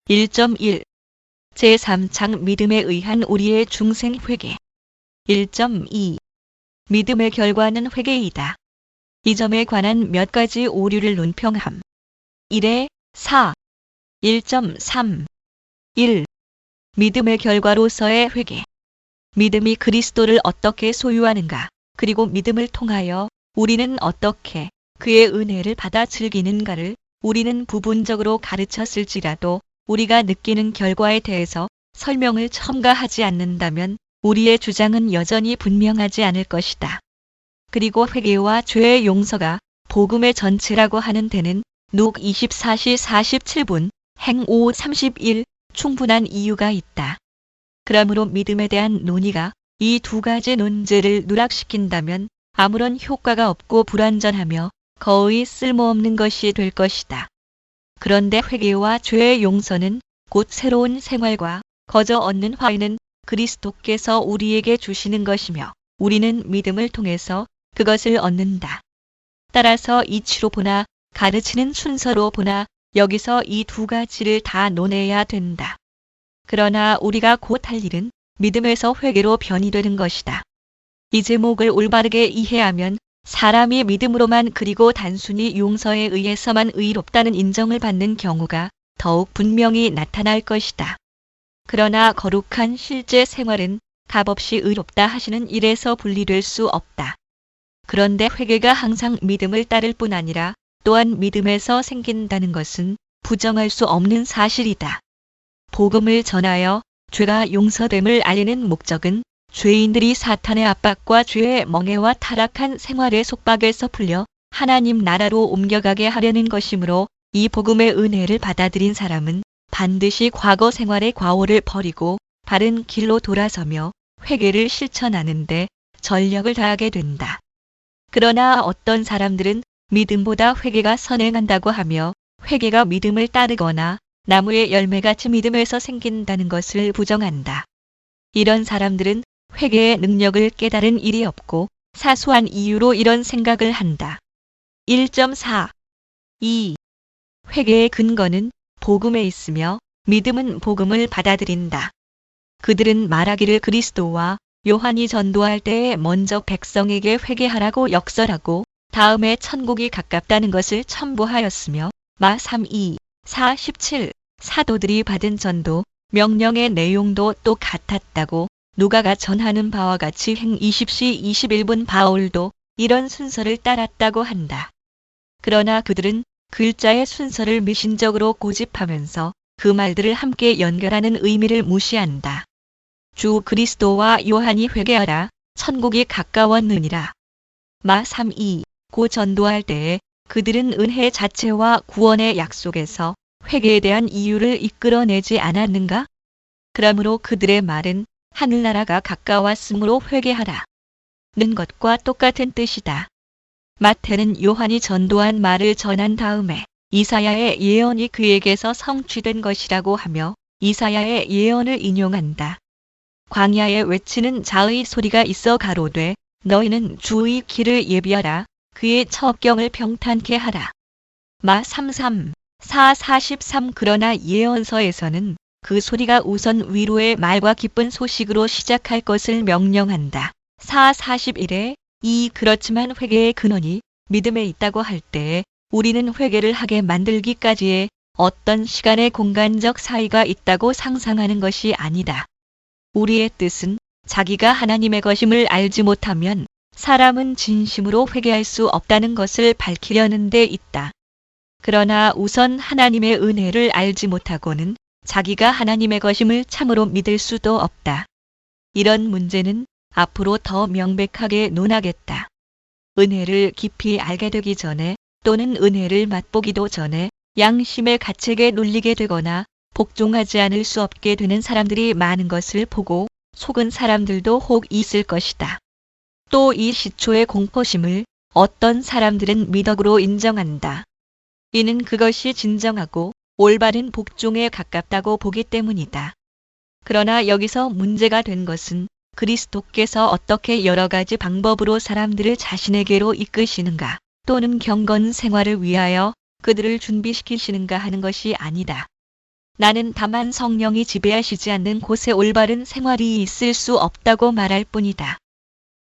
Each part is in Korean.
1.1 제3장 믿음에 의한 우리의 중생 회개 1.2 믿음의 결과는 회개이다. 이 점에 관한 몇 가지 오류를 논평함. 1에 4 1.3 1. 믿음의 결과로서의 회개. 믿음이 그리스도를 어떻게 소유하는가, 그리고 믿음을 통하여 우리는 어떻게 그의 은혜를 받아 즐기는가를 우리는 부분적으로 가르쳤을지라도 우리가 느끼는 결과에 대해서 설명을 첨가하지 않는다면 우리의 주장은 여전히 분명하지 않을 것이다. 그리고 회개와 죄의 용서가 복음의 전체라고 하는 데는 누 24시 47분, 행 5 31 충분한 이유가 있다. 그러므로 믿음에 대한 논의가 이 두 가지 논제를 누락시킨다면 아무런 효과가 없고 불완전하며 거의 쓸모없는 것이 될 것이다. 그런데 회개와 죄의 용서는 곧 새로운 생활과 거저 얻는 화해는 그리스도께서 우리에게 주시는 것이며 우리는 믿음을 통해서 그것을 얻는다. 따라서 이치로 보나 가르치는 순서로 보나 여기서 이 두 가지를 다 논해야 된다. 그러나 우리가 곧 할 일은 믿음에서 회개로 변이되는 것이다. 이 제목을 올바르게 이해하면 사람이 믿음으로만 그리고 단순히 용서에 의해서만 의롭다는 인정을 받는 경우가 더욱 분명히 나타날 것이다. 그러나 거룩한 실제 생활은 값없이 의롭다 하시는 일에서 분리될 수 없다. 그런데 회개가 항상 믿음을 따를 뿐 아니라 또한 믿음에서 생긴다는 것은 부정할 수 없는 사실이다. 복음을 전하여 죄가 용서됨을 알리는 목적은 죄인들이 사탄의 압박과 죄의 멍에와 타락한 생활의 속박에서 풀려 하나님 나라로 옮겨가게 하려는 것이므로 이 복음의 은혜를 받아들인 사람은 반드시 과거 생활의 과오를 버리고 바른 길로 돌아서며 회개를 실천하는데 전력을 다하게 된다. 그러나 어떤 사람들은 믿음보다 회개가 선행한다고 하며 회개가 믿음을 따르거나 나무의 열매같이 믿음에서 생긴다는 것을 부정한다. 이런 사람들은 회개의 능력을 깨달은 일이 없고 사소한 이유로 이런 생각을 한다. 1.4 2. 회개의 근거는 복음에 있으며 믿음은 복음을 받아들인다. 그들은 말하기를 그리스도와 요한이 전도할 때에 먼저 백성에게 회개하라고 역설하고 다음에 천국이 가깝다는 것을 첨부하였으며 마 3:2, 4, 17 사도들이 받은 전도, 명령의 내용도 똑같았다고 누가가 전하는 바와 같이 행 20시 21분 바울도 이런 순서를 따랐다고 한다. 그러나 그들은 글자의 순서를 미신적으로 고집하면서 그 말들을 함께 연결하는 의미를 무시한다. 주 그리스도와 요한이 회개하라, 천국이 가까웠느니라. 마 3:2 고 전도할 때에 그들은 은혜 자체와 구원의 약속에서 회개에 대한 이유를 이끌어내지 않았는가? 그러므로 그들의 말은 하늘나라가 가까웠으므로 회개하라 는 것과 똑같은 뜻이다. 마태는 요한이 전도한 말을 전한 다음에 이사야의 예언이 그에게서 성취된 것이라고 하며 이사야의 예언을 인용한다. 광야에 외치는 자의 소리가 있어 가로되 너희는 주의 길을 예비하라, 그의 첩경을 평탄케 하라. 마 33, 4, 43 그러나 예언서에서는 그 소리가 우선 위로의 말과 기쁜 소식으로 시작할 것을 명령한다. 4, 41에 그렇지만 회개의 근원이 믿음에 있다고 할 때에 우리는 회개를 하게 만들기까지의 어떤 시간의 공간적 사이가 있다고 상상하는 것이 아니다. 우리의 뜻은 자기가 하나님의 것임을 알지 못하면 사람은 진심으로 회개할 수 없다는 것을 밝히려는 데 있다. 그러나 우선 하나님의 은혜를 알지 못하고는 자기가 하나님의 것임을 참으로 믿을 수도 없다. 이런 문제는 앞으로 더 명백하게 논하겠다. 은혜를 깊이 알게 되기 전에 또는 은혜를 맛보기도 전에 양심의 가책에 눌리게 되거나 복종하지 않을 수 없게 되는 사람들이 많은 것을 보고 속은 사람들도 혹 있을 것이다. 또 이 시초의 공포심을 어떤 사람들은 미덕으로 인정한다. 이는 그것이 진정하고 올바른 복종에 가깝다고 보기 때문이다. 그러나 여기서 문제가 된 것은 그리스도께서 어떻게 여러 가지 방법으로 사람들을 자신에게로 이끄시는가 또는 경건 생활을 위하여 그들을 준비시키시는가 하는 것이 아니다. 나는 다만 성령이 지배하시지 않는 곳에 올바른 생활이 있을 수 없다고 말할 뿐이다.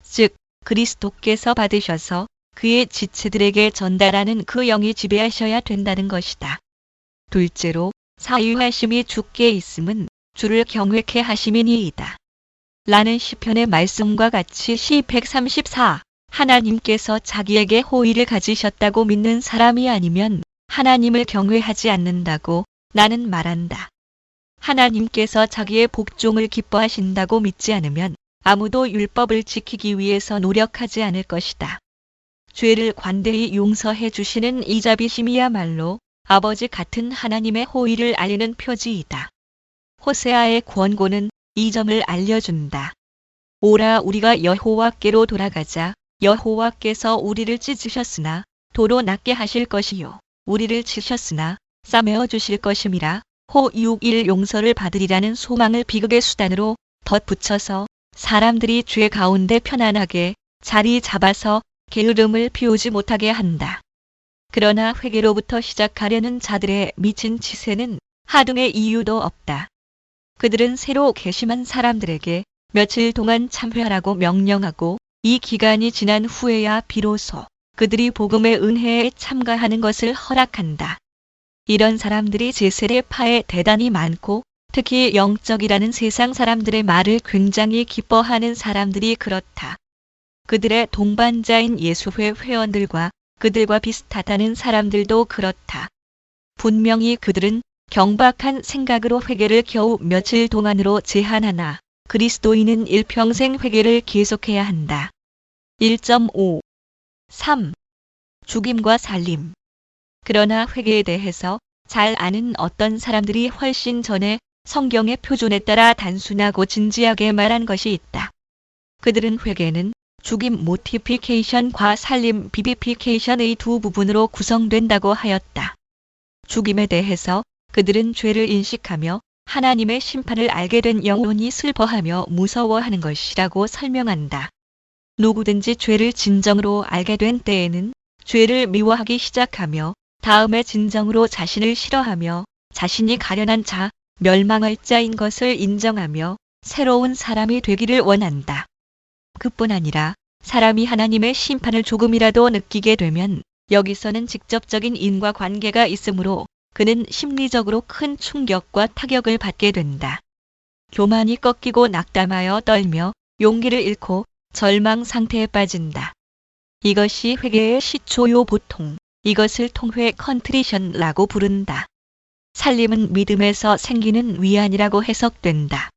즉, 그리스도께서 받으셔서 그의 지체들에게 전달하는 그 영이 지배하셔야 된다는 것이다. 둘째로, 사유하심이 주께 있음은 주를 경외케 하심이니이다. 라는 시편의 말씀과 같이 시 134, 하나님께서 자기에게 호의를 가지셨다고 믿는 사람이 아니면 하나님을 경외하지 않는다고 나는 말한다. 하나님께서 자기의 복종을 기뻐하신다고 믿지 않으면 아무도 율법을 지키기 위해서 노력하지 않을 것이다. 죄를 관대히 용서해 주시는 이 자비심이야말로 아버지 같은 하나님의 호의를 알리는 표지이다. 호세아의 권고는 이 점을 알려준다. 오라, 우리가 여호와께로 돌아가자. 여호와께서 우리를 찢으셨으나 도로 낫게 하실 것이요 우리를 치셨으나 싸매어 주실 것임이라. 호 6일 용서를 받으리라는 소망을 비극의 수단으로 덧붙여서 사람들이 죄 가운데 편안하게 자리 잡아서 게으름을 피우지 못하게 한다. 그러나 회개로부터 시작하려는 자들의 미친 치세는 하등의 이유도 없다. 그들은 새로 개심한 사람들에게 며칠 동안 참회하라고 명령하고 이 기간이 지난 후에야 비로소 그들이 복음의 은혜에 참가하는 것을 허락한다. 이런 사람들이 제 세례파에 대단히 많고 특히 영적이라는 세상 사람들의 말을 굉장히 기뻐하는 사람들이 그렇다. 그들의 동반자인 예수회 회원들과 그들과 비슷하다는 사람들도 그렇다. 분명히 그들은 경박한 생각으로 회개를 겨우 며칠 동안으로 제한하나 그리스도인은 일평생 회개를 계속해야 한다. 1.5. 3. 죽임과 살림. 그러나 회개에 대해서 잘 아는 어떤 사람들이 훨씬 전에 성경의 표준에 따라 단순하고 진지하게 말한 것이 있다. 그들은 회개는 죽임 모티피케이션과 살림 비비피케이션의 두 부분으로 구성된다고 하였다. 죽임에 대해서 그들은 죄를 인식하며 하나님의 심판을 알게 된 영혼이 슬퍼하며 무서워하는 것이라고 설명한다. 누구든지 죄를 진정으로 알게 된 때에는 죄를 미워하기 시작하며 다음에 진정으로 자신을 싫어하며 자신이 가련한 자, 멸망할 자인 것을 인정하며 새로운 사람이 되기를 원한다. 그뿐 아니라 사람이 하나님의 심판을 조금이라도 느끼게 되면 여기서는 직접적인 인과관계가 있으므로 그는 심리적으로 큰 충격과 타격을 받게 된다. 교만이 꺾이고 낙담하여 떨며 용기를 잃고 절망 상태에 빠진다. 이것이 회개의 시초요. 보통 이것을 통회 컨트리션라고 부른다. 살림은 믿음에서 생기는 위안이라고 해석된다.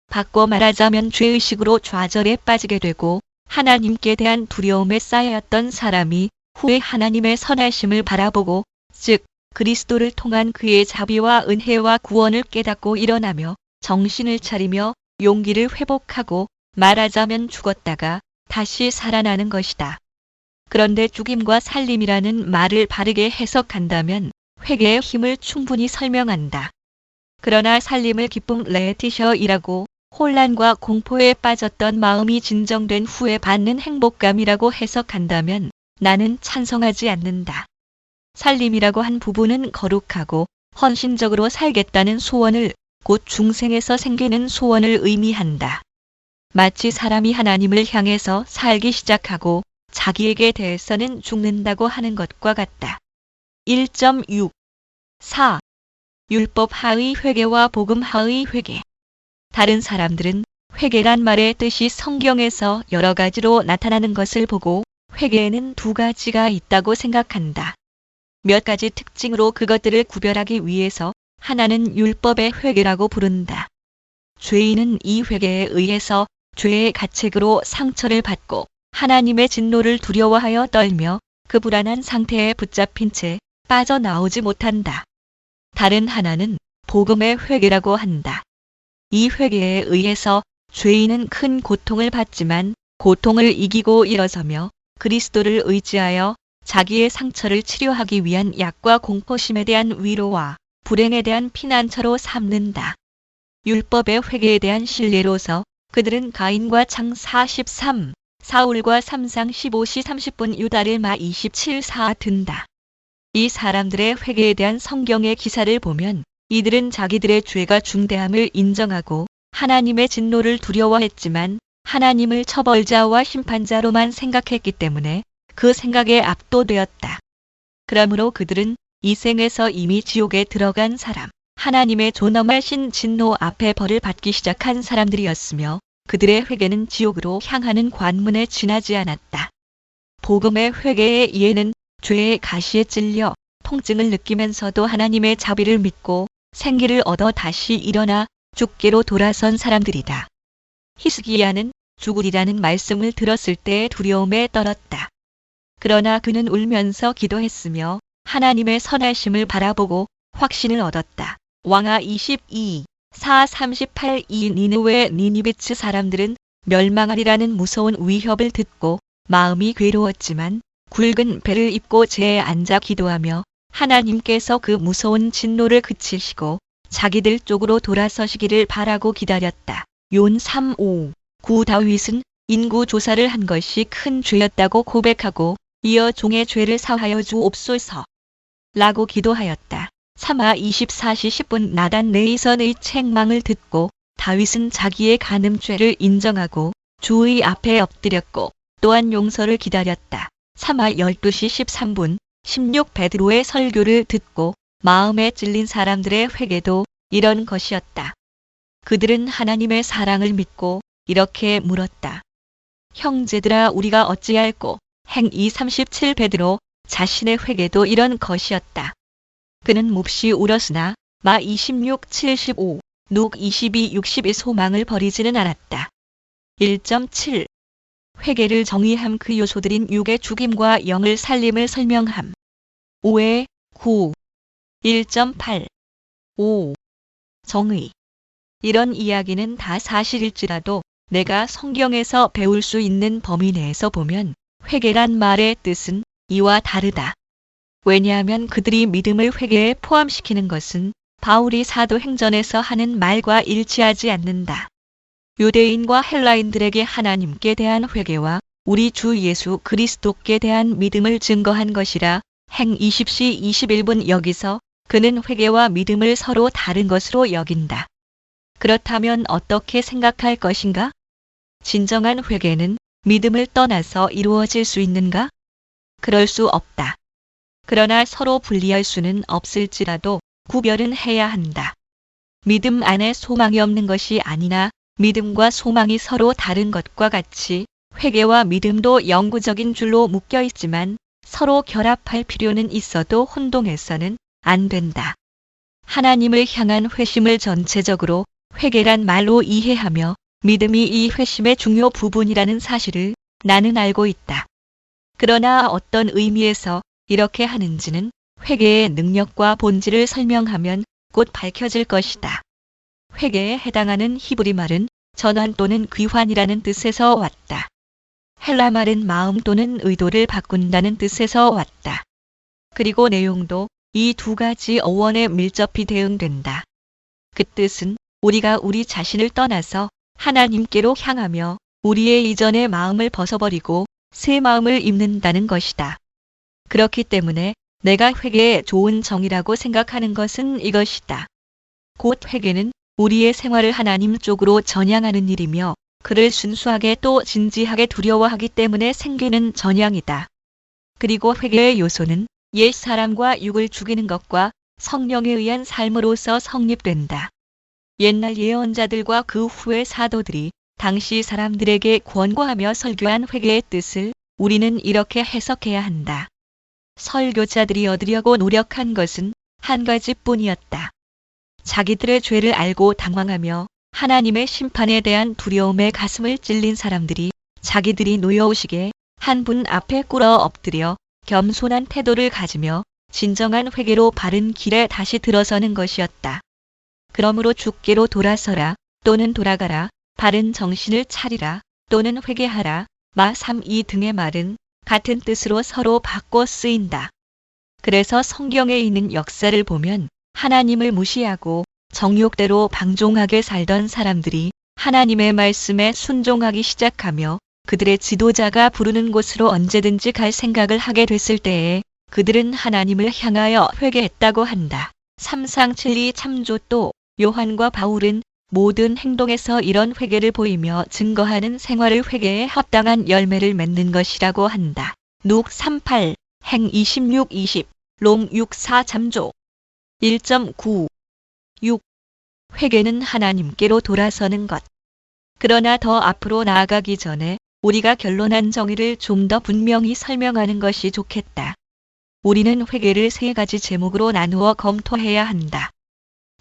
바꿔 말하자면 죄의식으로 좌절에 빠지게 되고 하나님께 대한 두려움에 쌓여있던 사람이 후에 하나님의 선하심을 바라보고 즉 그리스도를 통한 그의 자비와 은혜와 구원을 깨닫고 일어나며 정신을 차리며 용기를 회복하고 말하자면 죽었다가 다시 살아나는 것이다. 그런데 죽임과 살림이라는 말을 바르게 해석한다면 회개의 힘을 충분히 설명한다. 그러나 살림을 기쁨 레티셔이라고 혼란과 공포에 빠졌던 마음이 진정된 후에 받는 행복감이라고 해석한다면 나는 찬성하지 않는다. 살림이라고 한 부분은 거룩하고 헌신적으로 살겠다는 소원을 곧 중생에서 생기는 소원을 의미한다. 마치 사람이 하나님을 향해서 살기 시작하고 자기에게 대해서는 죽는다고 하는 것과 같다. 1.6. 4. 율법 하의 회개와 복음 하의 회개. 다른 사람들은 회개란 말의 뜻이 성경에서 여러 가지로 나타나는 것을 보고 회개에는 두 가지가 있다고 생각한다. 몇 가지 특징으로 그것들을 구별하기 위해서 하나는 율법의 회개라고 부른다. 죄인은 이 회개에 의해서 죄의 가책으로 상처를 받고 하나님의 진노를 두려워하여 떨며 그 불안한 상태에 붙잡힌 채 빠져나오지 못한다. 다른 하나는 복음의 회개라고 한다. 이 회개에 의해서 죄인은 큰 고통을 받지만 고통을 이기고 일어서며 그리스도를 의지하여 자기의 상처를 치료하기 위한 약과 공포심에 대한 위로와 불행에 대한 피난처로 삼는다. 율법의 회개에 대한 신뢰로서 그들은 가인과 창 43, 사울과 3상 15시 30분 유다를마 27사 든다. 이 사람들의 회개에 대한 성경의 기사를 보면 이들은 자기들의 죄가 중대함을 인정하고 하나님의 진노를 두려워했지만 하나님을 처벌자와 심판자로만 생각했기 때문에 그 생각에 압도되었다. 그러므로 그들은 이 생에서 이미 지옥에 들어간 사람, 하나님의 존엄하신 진노 앞에 벌을 받기 시작한 사람들이었으며 그들의 회개는 지옥으로 향하는 관문에 지나지 않았다. 복음의 회개의 이해는 죄의 가시에 찔려 통증을 느끼면서도 하나님의 자비를 믿고 생기를 얻어 다시 일어나 주께로 돌아선 사람들이다. 히스기야는 죽으리라는 말씀을 들었을 때의 두려움에 떨었다. 그러나 그는 울면서 기도했으며 하나님의 선하심을 바라보고 확신을 얻었다. 왕하 22, 4:38 이 니느웨 니니비츠 사람들은 멸망하리라는 무서운 위협을 듣고 마음이 괴로웠지만 굵은 배를 입고 제에 앉아 기도하며 하나님께서 그 무서운 진노를 그치시고 자기들 쪽으로 돌아서시기를 바라고 기다렸다. yon 3:5 구 다윗은 인구 조사를 한 것이 큰 죄였다고 고백하고 이어 종의 죄를 사하여 주옵소서 라고 기도하였다. 3하 24시 10분 나단 네이선의 책망을 듣고 다윗은 자기의 간음죄를 인정하고 주의 앞에 엎드렸고 또한 용서를 기다렸다. 3하 12시 13분 16 베드로의 설교를 듣고 마음에 찔린 사람들의 회개도 이런 것이었다. 그들은 하나님의 사랑을 믿고 이렇게 물었다. 형제들아 우리가 어찌할꼬. 행 2:37 베드로 자신의 회개도 이런 것이었다. 그는 몹시 울었으나 마 26:75 눅 22:62 소망을 버리지는 않았다. 1.7 회개를 정의함 그 요소들인 육의 죽임과 영을 살림을 설명함. 5의 9 1.8 5 정의 이런 이야기는 다 사실일지라도 내가 성경에서 배울 수 있는 범위 내에서 보면 회개란 말의 뜻은 이와 다르다. 왜냐하면 그들이 믿음을 회개에 포함시키는 것은 바울이 사도행전에서 하는 말과 일치하지 않는다. 유대인과 헬라인들에게 하나님께 대한 회개와 우리 주 예수 그리스도께 대한 믿음을 증거한 것이라 행 20시 21분 여기서 그는 회개와 믿음을 서로 다른 것으로 여긴다. 그렇다면 어떻게 생각할 것인가? 진정한 회개는 믿음을 떠나서 이루어질 수 있는가? 그럴 수 없다. 그러나 서로 분리할 수는 없을지라도 구별은 해야 한다. 믿음 안에 소망이 없는 것이 아니나 믿음과 소망이 서로 다른 것과 같이 회개와 믿음도 영구적인 줄로 묶여 있지만 서로 결합할 필요는 있어도 혼동해서는 안 된다. 하나님을 향한 회심을 전체적으로 회개란 말로 이해하며 믿음이 이 회심의 중요 부분이라는 사실을 나는 알고 있다. 그러나 어떤 의미에서 이렇게 하는지는 회개의 능력과 본질을 설명하면 곧 밝혀질 것이다. 회개에 해당하는 히브리 말은 전환 또는 귀환이라는 뜻에서 왔다. 헬라 말은 마음 또는 의도를 바꾼다는 뜻에서 왔다. 그리고 내용도 이 두 가지 어원에 밀접히 대응된다. 그 뜻은 우리가 우리 자신을 떠나서 하나님께로 향하며 우리의 이전의 마음을 벗어버리고 새 마음을 입는다는 것이다. 그렇기 때문에 내가 회개의 좋은 정의라고 생각하는 것은 이것이다. 곧 회개는 우리의 생활을 하나님 쪽으로 전향하는 일이며 그를 순수하게 또 진지하게 두려워하기 때문에 생기는 전향이다. 그리고 회개의 요소는 옛 사람과 육을 죽이는 것과 성령에 의한 삶으로서 성립된다. 옛날 예언자들과 그 후의 사도들이 당시 사람들에게 권고하며 설교한 회개의 뜻을 우리는 이렇게 해석해야 한다. 설교자들이 얻으려고 노력한 것은 한 가지뿐이었다. 자기들의 죄를 알고 당황하며 하나님의 심판에 대한 두려움에 가슴을 찔린 사람들이 자기들이 노여우시게 한 분 앞에 꿇어 엎드려 겸손한 태도를 가지며 진정한 회개로 바른 길에 다시 들어서는 것이었다. 그러므로 주께로 돌아서라 또는 돌아가라, 바른 정신을 차리라 또는 회개하라, 마 3:2 등의 말은 같은 뜻으로 서로 바꿔 쓰인다. 그래서 성경에 있는 역사를 보면 하나님을 무시하고 정욕대로 방종하게 살던 사람들이 하나님의 말씀에 순종하기 시작하며 그들의 지도자가 부르는 곳으로 언제든지 갈 생각을 하게 됐을 때에 그들은 하나님을 향하여 회개했다고 한다. 삼상칠리 참조. 또 요한과 바울은 모든 행동에서 이런 회개를 보이며 증거하는 생활을 회개에 합당한 열매를 맺는 것이라고 한다. 누 38, 행 26-20, 롬 6-4 참조. 1.9. 6. 회개는 하나님께로 돌아서는 것. 그러나 더 앞으로 나아가기 전에 우리가 결론한 정의를 좀 더 분명히 설명하는 것이 좋겠다. 우리는 회개를 세 가지 제목으로 나누어 검토해야 한다.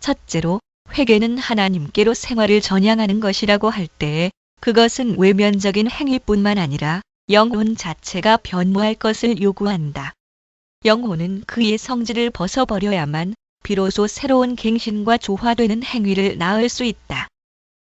첫째로, 회개는 하나님께로 생활을 전향하는 것이라고 할 때에 그것은 외면적인 행위뿐만 아니라 영혼 자체가 변모할 것을 요구한다. 영혼은 그의 성질을 벗어버려야만 비로소 새로운 갱신과 조화되는 행위를 낳을 수 있다.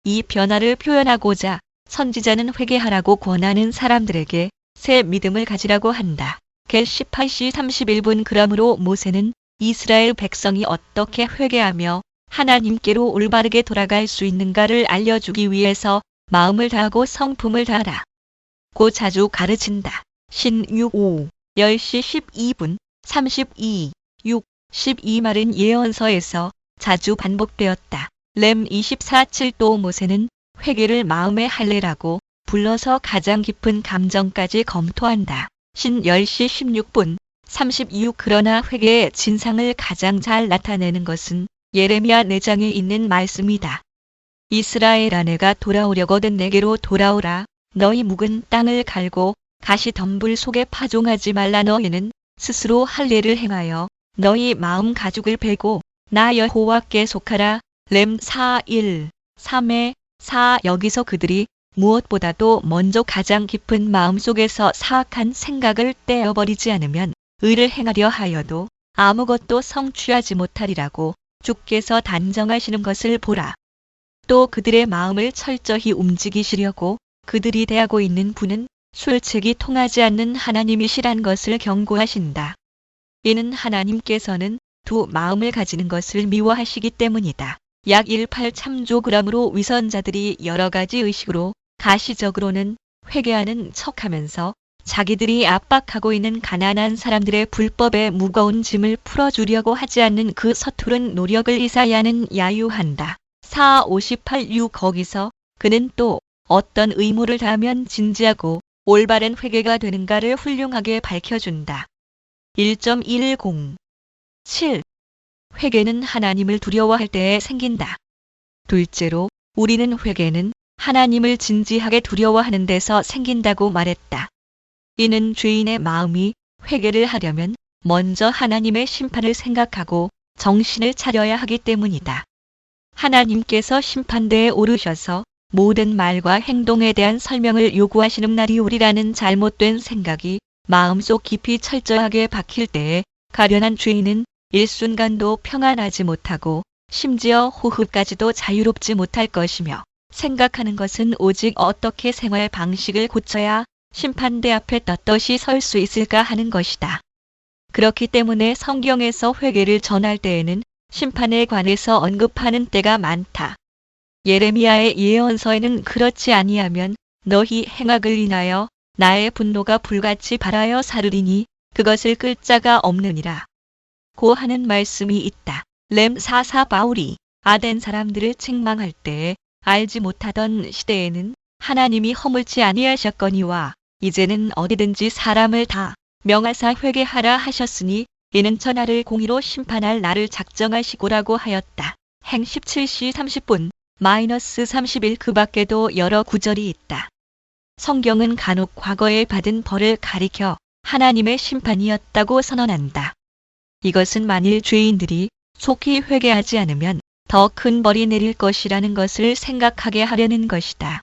이 변화를 표현하고자 선지자는 회개하라고 권하는 사람들에게 새 믿음을 가지라고 한다. 겔 18시 31분. 그러므로 모세는 이스라엘 백성이 어떻게 회개하며 하나님께로 올바르게 돌아갈 수 있는가를 알려주기 위해서 마음을 다하고 성품을 다하라 고 자주 가르친다. 신육 5, 10시 12분, 32, 6, 12 말은 예언서에서 자주 반복되었다. 렘 24-7. 또 모세는 회개를 마음의 할례라고 불러서 가장 깊은 감정까지 검토한다. 신 10시 16분, 36. 그러나 회개의 진상을 가장 잘 나타내는 것은 예레미야 4장에 있는 말씀이다. 이스라엘 아내가 돌아오려거든 내게로 돌아오라. 너희 묵은 땅을 갈고 가시덤불 속에 파종하지 말라. 너희는 스스로 할례를 행하여 너희 마음 가죽을 베고 나 여호와께 속하라. 렘 4-1, 3에 4. 여기서 그들이 무엇보다도 먼저 가장 깊은 마음속에서 사악한 생각을 떼어버리지 않으면 의를 행하려 하여도 아무것도 성취하지 못하리라고 주께서 단정하시는 것을 보라. 또 그들의 마음을 철저히 움직이시려고 그들이 대하고 있는 분은 술책이 통하지 않는 하나님이시란 것을 경고하신다. 이는 하나님께서는 두 마음을 가지는 것을 미워하시기 때문이다. 약 18 참조. 그러므로 위선자들이 여러 가지 의식으로 가시적으로는 회개하는 척하면서 자기들이 압박하고 있는 가난한 사람들의 불법의 무거운 짐을 풀어주려고 하지 않는 그 서투른 노력을 이사야는 야유한다. 4, 58, 6. 거기서 그는 또 어떤 의무를 다하면 진지하고 올바른 회개가 되는가를 훌륭하게 밝혀준다. 1.10. 7. 회개는 하나님을 두려워할 때에 생긴다. 둘째로, 우리는 회개는 하나님을 진지하게 두려워하는 데서 생긴다고 말했다. 이는 죄인의 마음이 회개를 하려면 먼저 하나님의 심판을 생각하고 정신을 차려야 하기 때문이다. 하나님께서 심판대에 오르셔서 모든 말과 행동에 대한 설명을 요구하시는 날이 오리라는 잘못된 생각이 마음속 깊이 철저하게 박힐 때에 가련한 죄인은 일순간도 평안하지 못하고 심지어 호흡까지도 자유롭지 못할 것이며 생각하는 것은 오직 어떻게 생활 방식을 고쳐야 심판대 앞에 떳떳이 설 수 있을까 하는 것이다. 그렇기 때문에 성경에서 회개를 전할 때에는 심판에 관해서 언급하는 때가 많다. 예레미야의 예언서에는 그렇지 아니하면 너희 행악을 인하여 나의 분노가 불같이 발하여 사르리니 그것을 끌 자가 없느니라 고 하는 말씀이 있다. 렘 4-4. 바울이 아덴 사람들을 책망할 때에 알지 못하던 시대에는 하나님이 허물지 아니하셨거니와 이제는 어디든지 사람을 다 명하사 회개하라 하셨으니 이는 천하를 공의로 심판할 날을 작정하시고라고 하였다. 행 17시 30분, -31. 그 밖에도 여러 구절이 있다. 성경은 간혹 과거에 받은 벌을 가리켜 하나님의 심판이었다고 선언한다. 이것은 만일 죄인들이 속히 회개하지 않으면 더 큰 벌이 내릴 것이라는 것을 생각하게 하려는 것이다.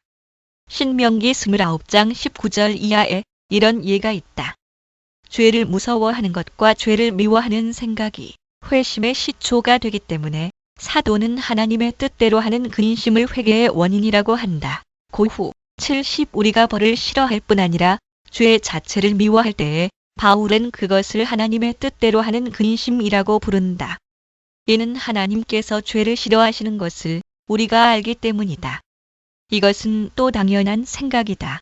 신명기 29장 19절 이하에 이런 예가 있다. 죄를 무서워하는 것과 죄를 미워하는 생각이 회심의 시초가 되기 때문에 사도는 하나님의 뜻대로 하는 근심을 회개의 원인이라고 한다. 고후 70. 우리가 벌을 싫어할 뿐 아니라 죄 자체를 미워할 때에 바울은 그것을 하나님의 뜻대로 하는 근심이라고 부른다. 이는 하나님께서 죄를 싫어하시는 것을 우리가 알기 때문이다. 이것은 또 당연한 생각이다.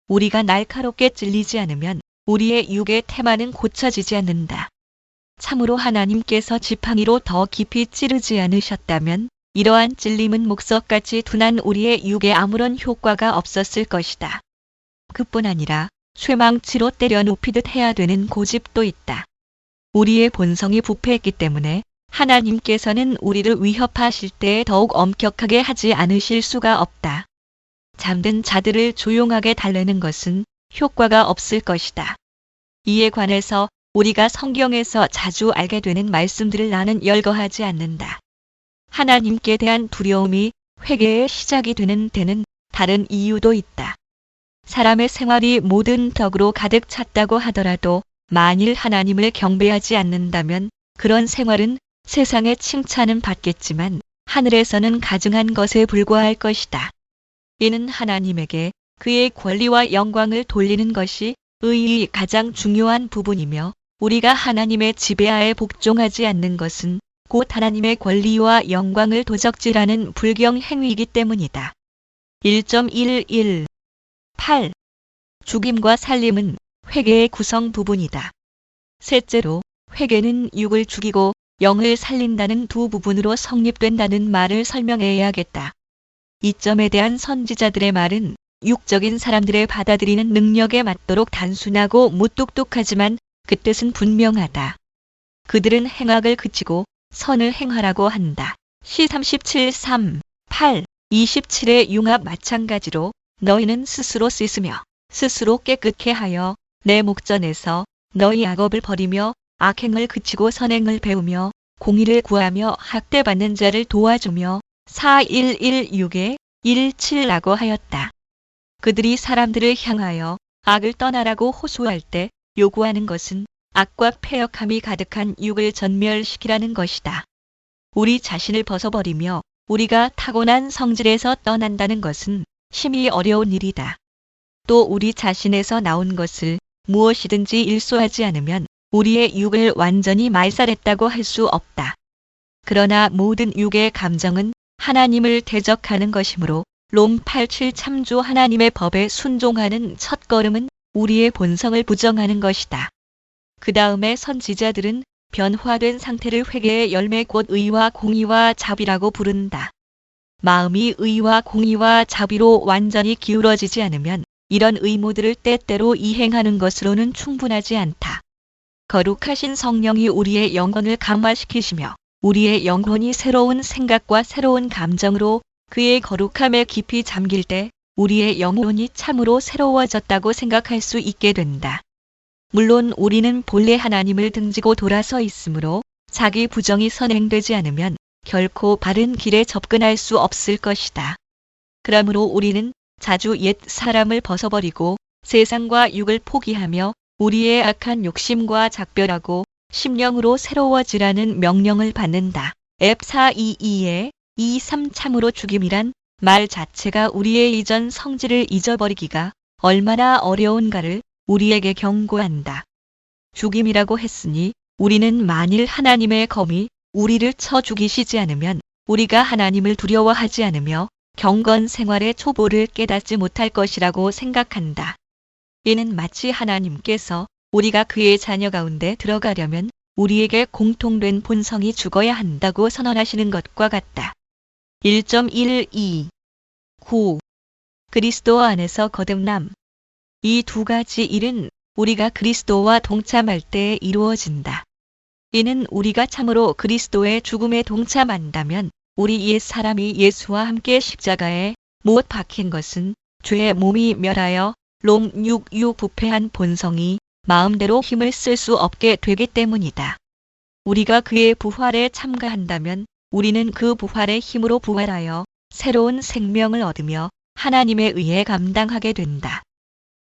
우리가 날카롭게 찔리지 않으면 우리의 육의 태만은 고쳐지지 않는다. 참으로 하나님께서 지팡이로 더 깊이 찌르지 않으셨다면 이러한 찔림은 목석같이 둔한 우리의 육에 아무런 효과가 없었을 것이다. 그뿐 아니라 쇠망치로 때려 눕히듯 해야 되는 고집도 있다. 우리의 본성이 부패했기 때문에 하나님께서는 우리를 위협하실 때에 더욱 엄격하게 하지 않으실 수가 없다. 잠든 자들을 조용하게 달래는 것은 효과가 없을 것이다. 이에 관해서 우리가 성경에서 자주 알게 되는 말씀들을 나는 열거하지 않는다. 하나님께 대한 두려움이 회개의 시작이 되는 데는 다른 이유도 있다. 사람의 생활이 모든 덕으로 가득 찼다고 하더라도 만일 하나님을 경배하지 않는다면 그런 생활은 세상의 칭찬은 받겠지만 하늘에서는 가증한 것에 불과할 것이다. 이는 하나님에게 그의 권리와 영광을 돌리는 것이 의의 가장 중요한 부분이며 우리가 하나님의 지배하에 복종하지 않는 것은 곧 하나님의 권리와 영광을 도적질하는 불경 행위이기 때문이다. 1.11 8. 죽임과 살림은 회개의 구성 부분이다. 셋째로 회개는 육을 죽이고 영을 살린다는 두 부분으로 성립된다는 말을 설명해야겠다. 이 점에 대한 선지자들의 말은 육적인 사람들의 받아들이는 능력에 맞도록 단순하고 무뚝뚝하지만 그 뜻은 분명하다. 그들은 행악을 그치고 선을 행하라고 한다. 시 37:3, 8, 27의 융합 마찬가지로 너희는 스스로 씻으며 스스로 깨끗게 하여 내 목전에서 너희 악업을 버리며 악행을 그치고 선행을 배우며 공의를 구하며 학대받는 자를 도와주며 4.116에 1.7라고 하였다. 그들이 사람들을 향하여 악을 떠나라고 호소할 때 요구하는 것은 악과 패역함이 가득한 육을 전멸시키라는 것이다. 우리 자신을 벗어버리며 우리가 타고난 성질에서 떠난다는 것은 심히 어려운 일이다. 또 우리 자신에서 나온 것을 무엇이든지 일소하지 않으면 우리의 육을 완전히 말살했다고 할 수 없다. 그러나 모든 육의 감정은 하나님을 대적하는 것이므로 롬 8.7 참조 하나님의 법에 순종하는 첫걸음은 우리의 본성을 부정하는 것이다. 그 다음에 선지자들은 변화된 상태를 회개의 열매 곧 의와 공의와 자비라고 부른다. 마음이 의와 공의와 자비로 완전히 기울어지지 않으면 이런 의무들을 때때로 이행하는 것으로는 충분하지 않다. 거룩하신 성령이 우리의 영혼을 감화시키시며 우리의 영혼이 새로운 생각과 새로운 감정으로 그의 거룩함에 깊이 잠길 때 우리의 영혼이 참으로 새로워졌다고 생각할 수 있게 된다. 물론 우리는 본래 하나님을 등지고 돌아서 있으므로 자기 부정이 선행되지 않으면 결코 바른 길에 접근할 수 없을 것이다. 그러므로 우리는 자주 옛 사람을 벗어버리고 세상과 육을 포기하며 우리의 악한 욕심과 작별하고 심령으로 새로워지라는 명령을 받는다. F422에 23 참으로 죽임이란 말 자체가 우리의 이전 성질을 잊어버리기가 얼마나 어려운가를 우리에게 경고한다. 죽임이라고 했으니 우리는 만일 하나님의 검이 우리를 쳐 죽이시지 않으면 우리가 하나님을 두려워하지 않으며 경건 생활의 초보를 깨닫지 못할 것이라고 생각한다. 이는 마치 하나님께서 우리가 그의 자녀 가운데 들어가려면 우리에게 공통된 본성이 죽어야 한다고 선언하시는 것과 같다. 1.12 9. 그리스도 안에서 거듭남. 이 두 가지 일은 우리가 그리스도와 동참할 때에 이루어진다. 이는 우리가 참으로 그리스도의 죽음에 동참한다면 우리 옛 사람이 예수와 함께 십자가에 못 박힌 것은 죄의 몸이 멸하여 롬 6.6 부패한 본성이 마음대로 힘을 쓸 수 없게 되기 때문이다. 우리가 그의 부활에 참가한다면 우리는 그 부활의 힘으로 부활하여 새로운 생명을 얻으며 하나님에 의해 감당하게 된다.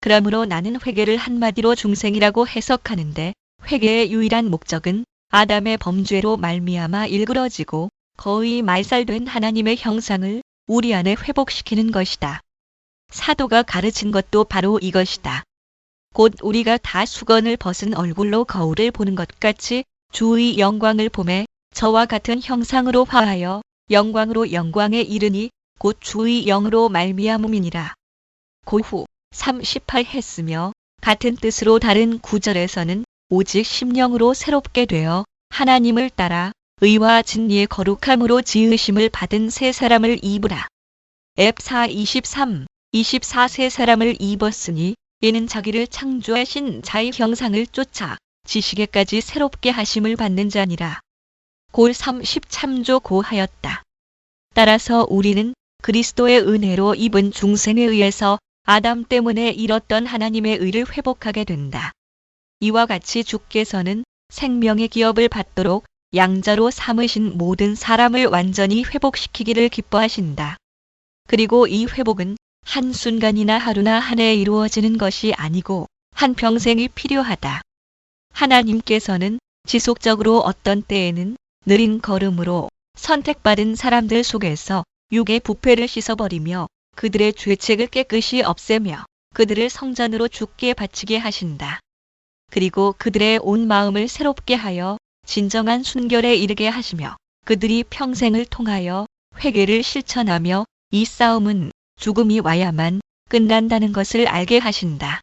그러므로 나는 회개를 한마디로 중생이라고 해석하는데 회개의 유일한 목적은 아담의 범죄로 말미암아 일그러지고 거의 말살된 하나님의 형상을 우리 안에 회복시키는 것이다. 사도가 가르친 것도 바로 이것이다. 곧 우리가 다 수건을 벗은 얼굴로 거울을 보는 것 같이 주의 영광을 보매 저와 같은 형상으로 화하여 영광으로 영광에 이르니 곧 주의 영으로 말미암음이니라. 고후 3:18 했으며 같은 뜻으로 다른 구절에서는 오직 심령으로 새롭게 되어 하나님을 따라 의와 진리의 거룩함으로 지으심을 받은 새 사람을 입으라. 앱4 23, 24 새 사람을 입었으니 이는 자기를 창조하신 자의 형상을 쫓아 지식에까지 새롭게 하심을 받는 자니라. 골 30 참조 고하였다. 따라서 우리는 그리스도의 은혜로 입은 중생에 의해서 아담 때문에 잃었던 하나님의 의를 회복하게 된다. 이와 같이 주께서는 생명의 기업을 받도록 양자로 삼으신 모든 사람을 완전히 회복시키기를 기뻐하신다. 그리고 이 회복은 한순간이나 하루나 한 해에 이루어지는 것이 아니고 한평생이 필요하다. 하나님께서는 지속적으로 어떤 때에는 느린 걸음으로 선택받은 사람들 속에서 육의 부패를 씻어버리며 그들의 죄책을 깨끗이 없애며 그들을 성전으로 주께 바치게 하신다. 그리고 그들의 온 마음을 새롭게 하여 진정한 순결에 이르게 하시며 그들이 평생을 통하여 회개를 실천하며 이 싸움은 죽음이 와야만 끝난다는 것을 알게 하신다.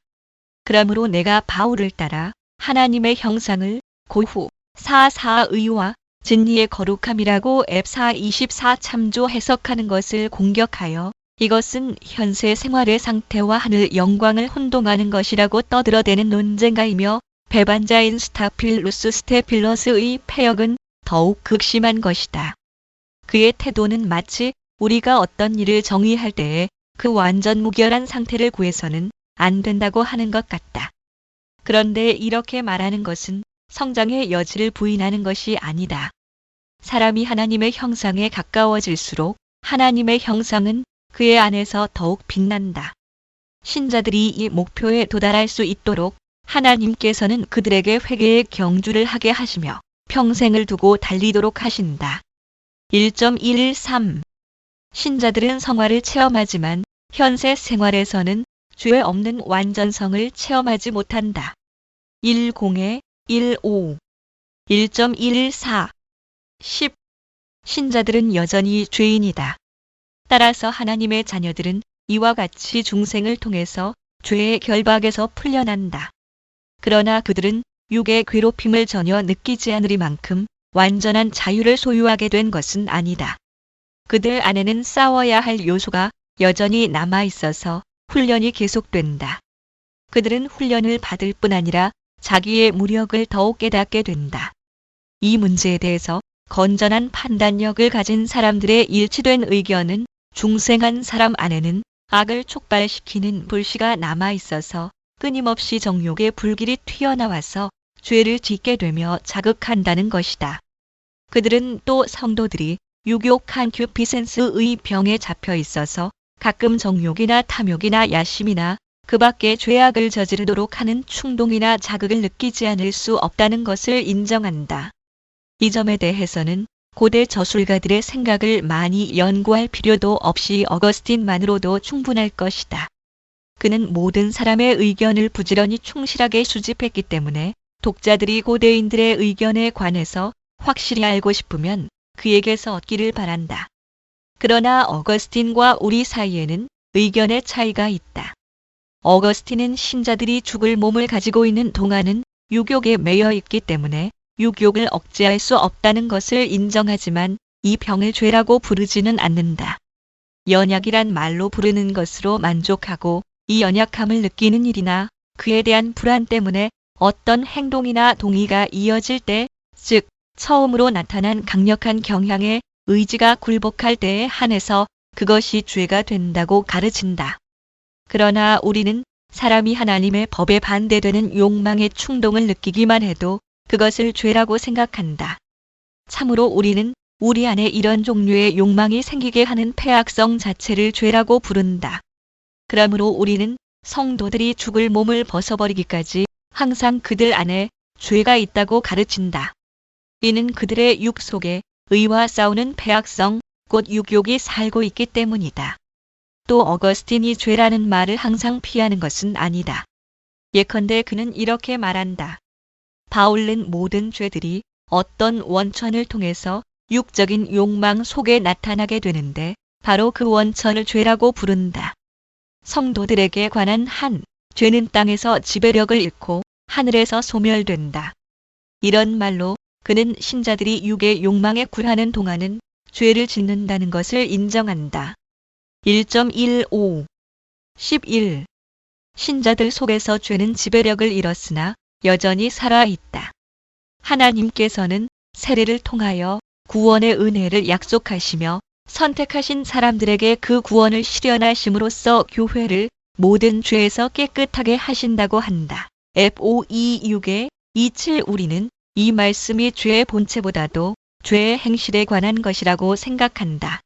그러므로 내가 바울을 따라 하나님의 형상을 고후 4:4의와 진리의 거룩함이라고 앱4 24 참조 해석하는 것을 공격하여 이것은 현세 생활의 상태와 하늘 영광을 혼동하는 것이라고 떠들어대는 논쟁가이며 배반자인 스타필루스 스테필러스의 패역은 더욱 극심한 것이다. 그의 태도는 마치 우리가 어떤 일을 정의할 때에 그 완전 무결한 상태를 구해서는 안 된다고 하는 것 같다. 그런데 이렇게 말하는 것은 성장의 여지를 부인하는 것이 아니다. 사람이 하나님의 형상에 가까워질수록 하나님의 형상은 그의 안에서 더욱 빛난다. 신자들이 이 목표에 도달할 수 있도록 하나님께서는 그들에게 회개의 경주를 하게 하시며 평생을 두고 달리도록 하신다. 1.13 신자들은 성화를 체험하지만 현세 생활에서는 죄 없는 완전성을 체험하지 못한다. 10에 15 1.14 10 신자들은 여전히 죄인이다. 따라서 하나님의 자녀들은 이와 같이 중생을 통해서 죄의 결박에서 풀려난다. 그러나 그들은 육의 괴롭힘을 전혀 느끼지 않으리만큼 완전한 자유를 소유하게 된 것은 아니다. 그들 안에는 싸워야 할 요소가 여전히 남아있어서 훈련이 계속된다. 그들은 훈련을 받을 뿐 아니라 자기의 무력을 더욱 깨닫게 된다. 이 문제에 대해서 건전한 판단력을 가진 사람들의 일치된 의견은 중생한 사람 안에는 악을 촉발시키는 불씨가 남아있어서 끊임없이 정욕의 불길이 튀어나와서 죄를 짓게 되며 자극한다는 것이다. 그들은 또 성도들이 유욕 컨큐피센스의 병에 잡혀 있어서 가끔 정욕이나 탐욕이나 야심이나 그 밖에 죄악을 저지르도록 하는 충동이나 자극을 느끼지 않을 수 없다는 것을 인정한다. 이 점에 대해서는 고대 저술가들의 생각을 많이 연구할 필요도 없이 어거스틴만으로도 충분할 것이다. 그는 모든 사람의 의견을 부지런히 충실하게 수집했기 때문에 독자들이 고대인들의 의견에 관해서 확실히 알고 싶으면 그에게서 얻기를 바란다. 그러나 어거스틴과 우리 사이에는 의견의 차이가 있다. 어거스틴은 신자들이 죽을 몸을 가지고 있는 동안은 육욕에 매여 있기 때문에 육욕을 억제할 수 없다는 것을 인정하지만 이 병을 죄라고 부르지는 않는다. 연약이란 말로 부르는 것으로 만족하고 이 연약함을 느끼는 일이나 그에 대한 불안 때문에 어떤 행동이나 동의가 이어질 때, 즉 처음으로 나타난 강력한 경향에 의지가 굴복할 때에 한해서 그것이 죄가 된다고 가르친다. 그러나 우리는 사람이 하나님의 법에 반대되는 욕망의 충동을 느끼기만 해도 그것을 죄라고 생각한다. 참으로 우리는 우리 안에 이런 종류의 욕망이 생기게 하는 패악성 자체를 죄라고 부른다. 그러므로 우리는 성도들이 죽을 몸을 벗어버리기까지 항상 그들 안에 죄가 있다고 가르친다. 이는 그들의 육 속에 의와 싸우는 패악성, 곧 육욕이 살고 있기 때문이다. 또 어거스틴이 죄라는 말을 항상 피하는 것은 아니다. 예컨대 그는 이렇게 말한다. 바울은 모든 죄들이 어떤 원천을 통해서 육적인 욕망 속에 나타나게 되는데 바로 그 원천을 죄라고 부른다. 성도들에게 관한 한 죄는 땅에서 지배력을 잃고 하늘에서 소멸된다. 이런 말로 그는 신자들이 육의 욕망에 굴하는 동안은 죄를 짓는다는 것을 인정한다. 1.15 11. 신자들 속에서 죄는 지배력을 잃었으나 여전히 살아있다. 하나님께서는 세례를 통하여 구원의 은혜를 약속하시며 선택하신 사람들에게 그 구원을 실현하심으로써 교회를 모든 죄에서 깨끗하게 하신다고 한다. FOE6에 27 우리는 이 말씀이 죄의 본체보다도 죄의 행실에 관한 것이라고 생각한다.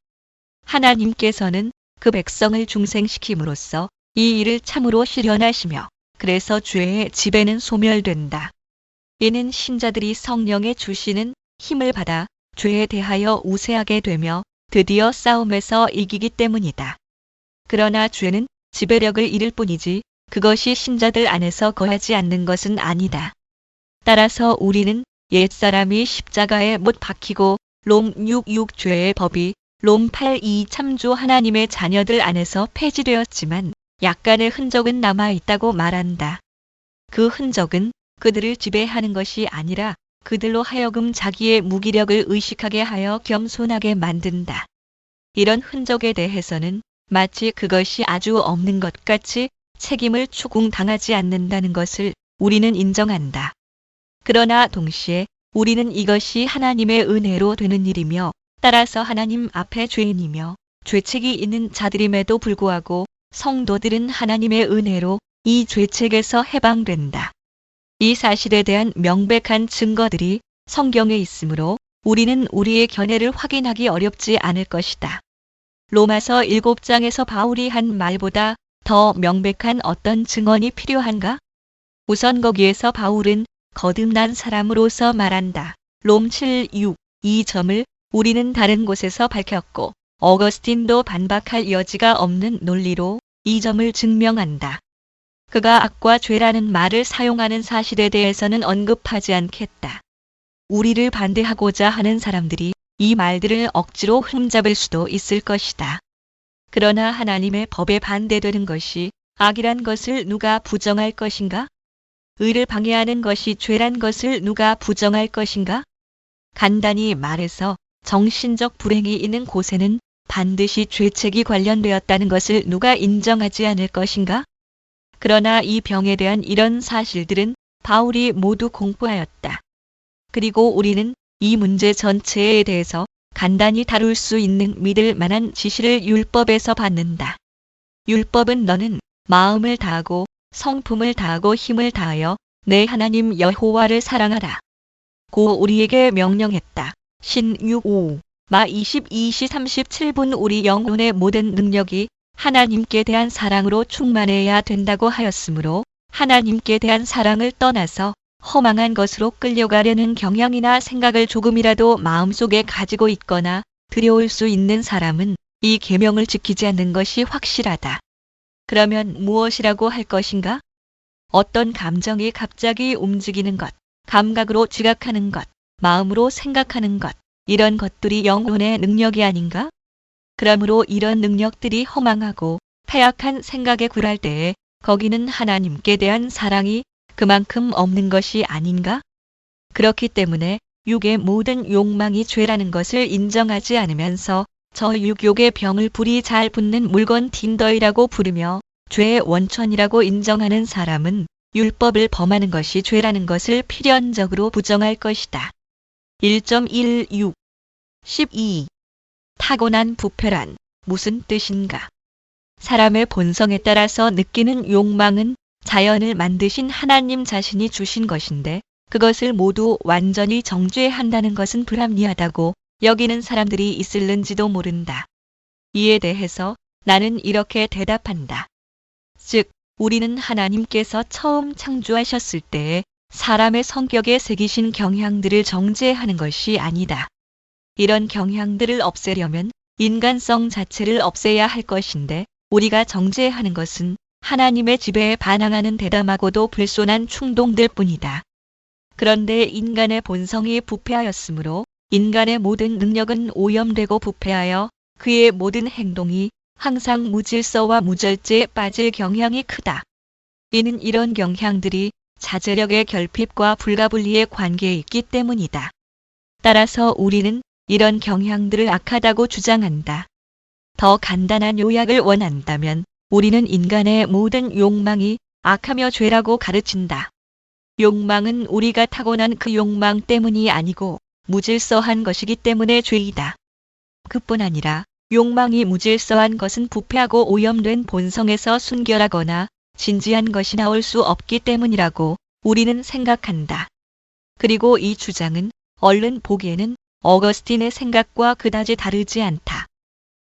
하나님께서는 그 백성을 중생시킴으로써 이 일을 참으로 실현하시며 그래서 죄의 지배는 소멸된다. 이는 신자들이 성령의 주시는 힘을 받아 죄에 대하여 우세하게 되며 드디어 싸움에서 이기기 때문이다. 그러나 죄는 지배력을 잃을 뿐이지 그것이 신자들 안에서 거하지 않는 것은 아니다. 따라서 우리는 옛사람이 십자가에 못 박히고 롬 6.6 죄의 법이 롬 8.2 참조 하나님의 자녀들 안에서 폐지되었지만 약간의 흔적은 남아있다고 말한다. 그 흔적은 그들을 지배하는 것이 아니라 그들로 하여금 자기의 무기력을 의식하게 하여 겸손하게 만든다. 이런 흔적에 대해서는 마치 그것이 아주 없는 것 같이 책임을 추궁당하지 않는다는 것을 우리는 인정한다. 그러나 동시에 우리는 이것이 하나님의 은혜로 되는 일이며 따라서 하나님 앞에 죄인이며 죄책이 있는 자들임에도 불구하고 성도들은 하나님의 은혜로 이 죄책에서 해방된다. 이 사실에 대한 명백한 증거들이 성경에 있으므로 우리는 우리의 견해를 확인하기 어렵지 않을 것이다. 로마서 7장에서 바울이 한 말보다 더 명백한 어떤 증언이 필요한가? 우선 거기에서 바울은 거듭난 사람으로서 말한다. 롬 7.6 이 점을 우리는 다른 곳에서 밝혔고 어거스틴도 반박할 여지가 없는 논리로 이 점을 증명한다. 그가 악과 죄라는 말을 사용하는 사실에 대해서는 언급하지 않겠다. 우리를 반대하고자 하는 사람들이 이 말들을 억지로 흠잡을 수도 있을 것이다. 그러나 하나님의 법에 반대되는 것이 악이란 것을 누가 부정할 것인가? 의를 방해하는 것이 죄란 것을 누가 부정할 것인가? 간단히 말해서 정신적 불행이 있는 곳에는 반드시 죄책이 관련되었다는 것을 누가 인정하지 않을 것인가? 그러나 이 병에 대한 이런 사실들은 바울이 모두 공부하였다. 그리고 우리는 이 문제 전체에 대해서 간단히 다룰 수 있는 믿을 만한 지시를 율법에서 받는다. 율법은 너는 마음을 다하고 성품을 다하고 힘을 다하여 내 하나님 여호와를 사랑하라. 고 우리에게 명령했다. 신 6.5 마 22시 37분 우리 영혼의 모든 능력이 하나님께 대한 사랑으로 충만해야 된다고 하였으므로 하나님께 대한 사랑을 떠나서 허망한 것으로 끌려가려는 경향이나 생각을 조금이라도 마음속에 가지고 있거나 들여올 수 있는 사람은 이 계명을 지키지 않는 것이 확실하다. 그러면 무엇이라고 할 것인가? 어떤 감정이 갑자기 움직이는 것, 감각으로 지각하는 것, 마음으로 생각하는 것, 이런 것들이 영혼의 능력이 아닌가? 그러므로 이런 능력들이 허망하고 패악한 생각에 굴할 때에 거기는 하나님께 대한 사랑이 그만큼 없는 것이 아닌가? 그렇기 때문에 육의 모든 욕망이 죄라는 것을 인정하지 않으면서 저 육욕의 병을 불이 잘 붙는 물건 틴더이라고 부르며 죄의 원천이라고 인정하는 사람은 율법을 범하는 것이 죄라는 것을 필연적으로 부정할 것이다. 1.16 12. 타고난 부패란 무슨 뜻인가? 사람의 본성에 따라서 느끼는 욕망은 자연을 만드신 하나님 자신이 주신 것인데 그것을 모두 완전히 정죄한다는 것은 불합리하다고 여기는 사람들이 있을는지도 모른다. 이에 대해서 나는 이렇게 대답한다. 즉, 우리는 하나님께서 처음 창조하셨을 때에 사람의 성격에 새기신 경향들을 정죄하는 것이 아니다. 이런 경향들을 없애려면 인간성 자체를 없애야 할 것인데 우리가 정죄하는 것은 하나님의 지배에 반항하는 대담하고도 불손한 충동들 뿐이다. 그런데 인간의 본성이 부패하였으므로 인간의 모든 능력은 오염되고 부패하여 그의 모든 행동이 항상 무질서와 무절제에 빠질 경향이 크다. 이는 이런 경향들이 자제력의 결핍과 불가분리의 관계에 있기 때문이다. 따라서 우리는 이런 경향들을 악하다고 주장한다. 더 간단한 요약을 원한다면 우리는 인간의 모든 욕망이 악하며 죄라고 가르친다. 욕망은 우리가 타고난 그 욕망 때문이 아니고 무질서한 것이기 때문에 죄이다. 그뿐 아니라 욕망이 무질서한 것은 부패하고 오염된 본성에서 순결하거나 진지한 것이 나올 수 없기 때문이라고 우리는 생각한다. 그리고 이 주장은 얼른 보기에는 어거스틴의 생각과 그다지 다르지 않다.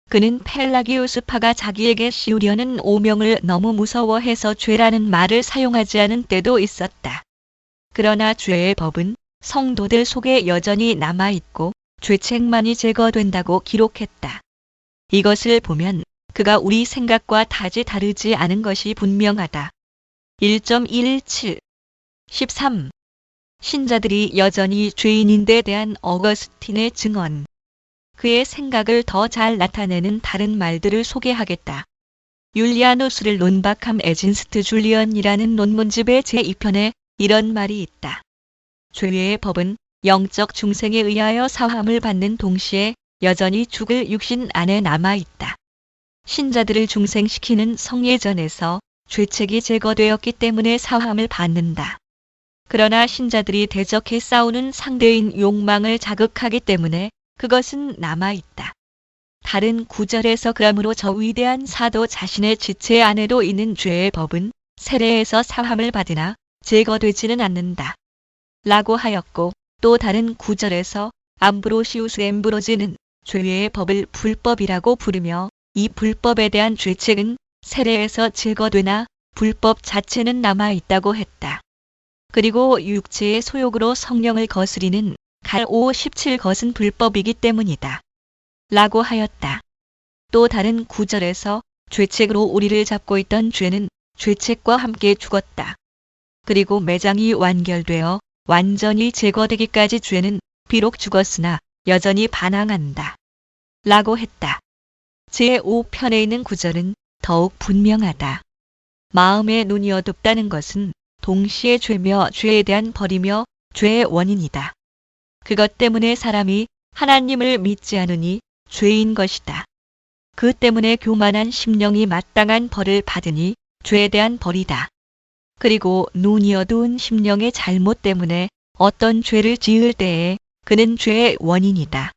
그는 펠라기우스파가 자기에게 씌우려는 오명을 너무 무서워해서 죄라는 말을 사용하지 않은 때도 있었다. 그러나 죄의 법은 성도들 속에 여전히 남아있고 죄책만이 제거된다고 기록했다. 이것을 보면 그가 우리 생각과 다지 다르지 않은 것이 분명하다. 1.17 13. 신자들이 여전히 죄인인 데 대한 어거스틴의 증언. 그의 생각을 더 잘 나타내는 다른 말들을 소개하겠다. 율리아누스를 논박한 에진스트 줄리언이라는 논문집의 제2편에 이런 말이 있다. 죄의 법은 영적 중생에 의하여 사함을 받는 동시에 여전히 죽을 육신 안에 남아있다. 신자들을 중생시키는 성예전에서 죄책이 제거되었기 때문에 사함을 받는다. 그러나 신자들이 대적해 싸우는 상대인 욕망을 자극하기 때문에 그것은 남아있다. 다른 구절에서 그러므로 저 위대한 사도 자신의 지체 안에도 있는 죄의 법은 세례에서 사함을 받으나 제거되지는 않는다. 라고 하였고 또 다른 구절에서 암브로시우스 엠브로즈는 죄의 법을 불법이라고 부르며 이 불법에 대한 죄책은 세례에서 제거되나 불법 자체는 남아있다고 했다. 그리고 육체의 소욕으로 성령을 거스리는 갈 5:17 것은 불법이기 때문이다. 라고 하였다. 또 다른 구절에서 죄책으로 우리를 잡고 있던 죄는 죄책과 함께 죽었다. 그리고 매장이 완결되어 완전히 제거되기까지 죄는 비록 죽었으나 여전히 반항한다. 라고 했다. 제5편에 있는 구절은 더욱 분명하다. 마음의 눈이 어둡다는 것은 동시에 죄며 죄에 대한 벌이며 죄의 원인이다. 그것 때문에 사람이 하나님을 믿지 않으니 죄인 것이다. 그 때문에 교만한 심령이 마땅한 벌을 받으니 죄에 대한 벌이다. 그리고 눈이 어두운 심령의 잘못 때문에 어떤 죄를 지을 때에 그는 죄의 원인이다.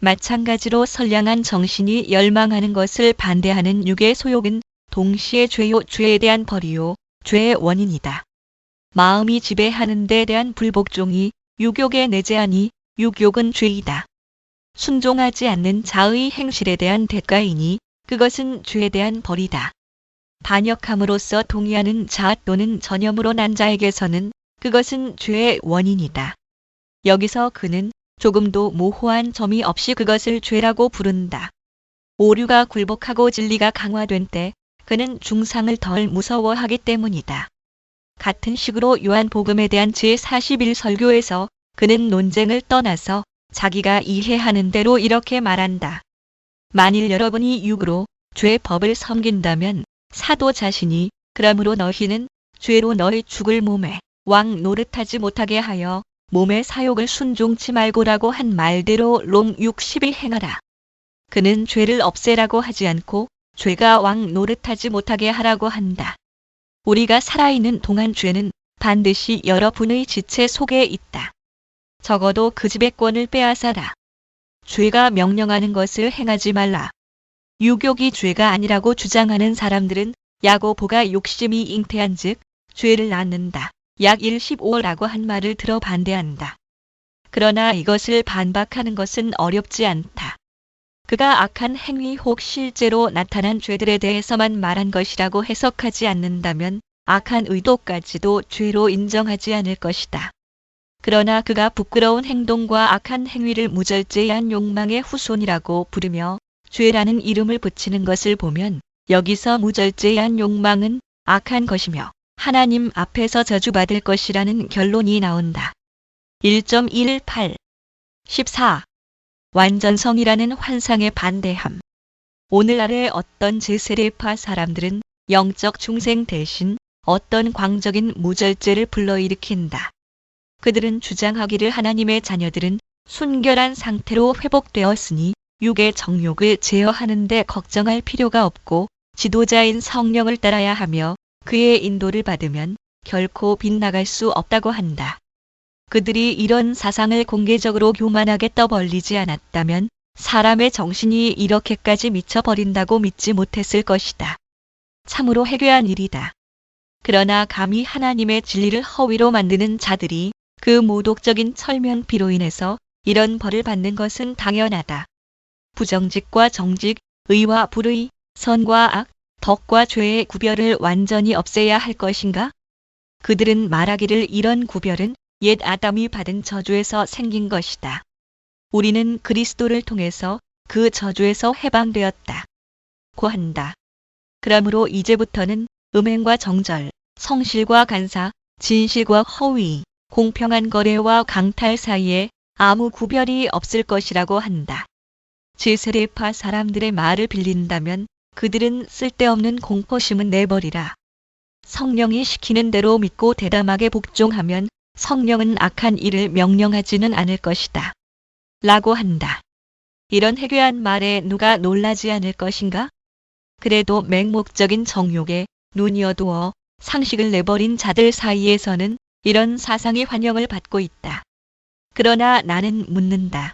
마찬가지로 선량한 정신이 열망하는 것을 반대하는 육의 소욕은 동시에 죄요 죄에 대한 벌이요 죄의 원인이다. 마음이 지배하는 데 대한 불복종이 육욕에 내재하니 육욕은 죄이다. 순종하지 않는 자의 행실에 대한 대가이니 그것은 죄에 대한 벌이다. 반역함으로써 동의하는 자 또는 전염으로 난 자에게서는 그것은 죄의 원인이다. 여기서 그는 조금도 모호한 점이 없이 그것을 죄라고 부른다. 오류가 굴복하고 진리가 강화된 때 그는 중상을 덜 무서워하기 때문이다. 같은 식으로 요한복음에 대한 제41설교에서 그는 논쟁을 떠나서 자기가 이해하는 대로 이렇게 말한다. 만일 여러분이 육으로 죄의 법을 섬긴다면 사도 자신이 그러므로 너희는 죄로 너희 죽을 몸에 왕 노릇하지 못하게 하여 몸의 사욕을 순종치 말고라고 한 말대로 롬 6:12 행하라. 그는 죄를 없애라고 하지 않고 죄가 왕 노릇하지 못하게 하라고 한다. 우리가 살아있는 동안 죄는 반드시 여러분의 지체 속에 있다. 적어도 그 지배권을 빼앗아라. 죄가 명령하는 것을 행하지 말라. 유욕이 죄가 아니라고 주장하는 사람들은 야고보가 욕심이 잉태한 즉 죄를 낳는다. 약 1:15라고 한 말을 들어 반대한다. 그러나 이것을 반박하는 것은 어렵지 않다. 그가 악한 행위 혹 실제로 나타난 죄들에 대해서만 말한 것이라고 해석하지 않는다면 악한 의도까지도 죄로 인정하지 않을 것이다. 그러나 그가 부끄러운 행동과 악한 행위를 무절제한 욕망의 후손이라고 부르며 죄라는 이름을 붙이는 것을 보면 여기서 무절제한 욕망은 악한 것이며 하나님 앞에서 저주받을 것이라는 결론이 나온다. 1.18 14. 완전성이라는 환상에 반대함. 오늘날의 어떤 제세례파 사람들은 영적 중생 대신 어떤 광적인 무절제를 불러일으킨다. 그들은 주장하기를 하나님의 자녀들은 순결한 상태로 회복되었으니 육의 정욕을 제어하는 데 걱정할 필요가 없고 지도자인 성령을 따라야 하며 그의 인도를 받으면 결코 빗나갈 수 없다고 한다. 그들이 이런 사상을 공개적으로 교만하게 떠벌리지 않았다면 사람의 정신이 이렇게까지 미쳐버린다고 믿지 못했을 것이다. 참으로 해괴한 일이다. 그러나 감히 하나님의 진리를 허위로 만드는 자들이 그 모독적인 철면피로 인해서 이런 벌을 받는 것은 당연하다. 부정직과 정직, 의와 불의, 선과 악, 덕과 죄의 구별을 완전히 없애야 할 것인가? 그들은 말하기를 이런 구별은 옛 아담이 받은 저주에서 생긴 것이다. 우리는 그리스도를 통해서 그 저주에서 해방되었다. 고 한다. 그러므로 이제부터는 음행과 정절, 성실과 간사, 진실과 허위, 공평한 거래와 강탈 사이에 아무 구별이 없을 것이라고 한다. 지세례파 사람들의 말을 빌린다면 그들은 쓸데없는 공포심은 내버리라. 성령이 시키는 대로 믿고 대담하게 복종하면 성령은 악한 일을 명령하지는 않을 것이다. 라고 한다. 이런 해괴한 말에 누가 놀라지 않을 것인가? 그래도 맹목적인 정욕에 눈이 어두워 상식을 내버린 자들 사이에서는 이런 사상이 환영을 받고 있다. 그러나 나는 묻는다.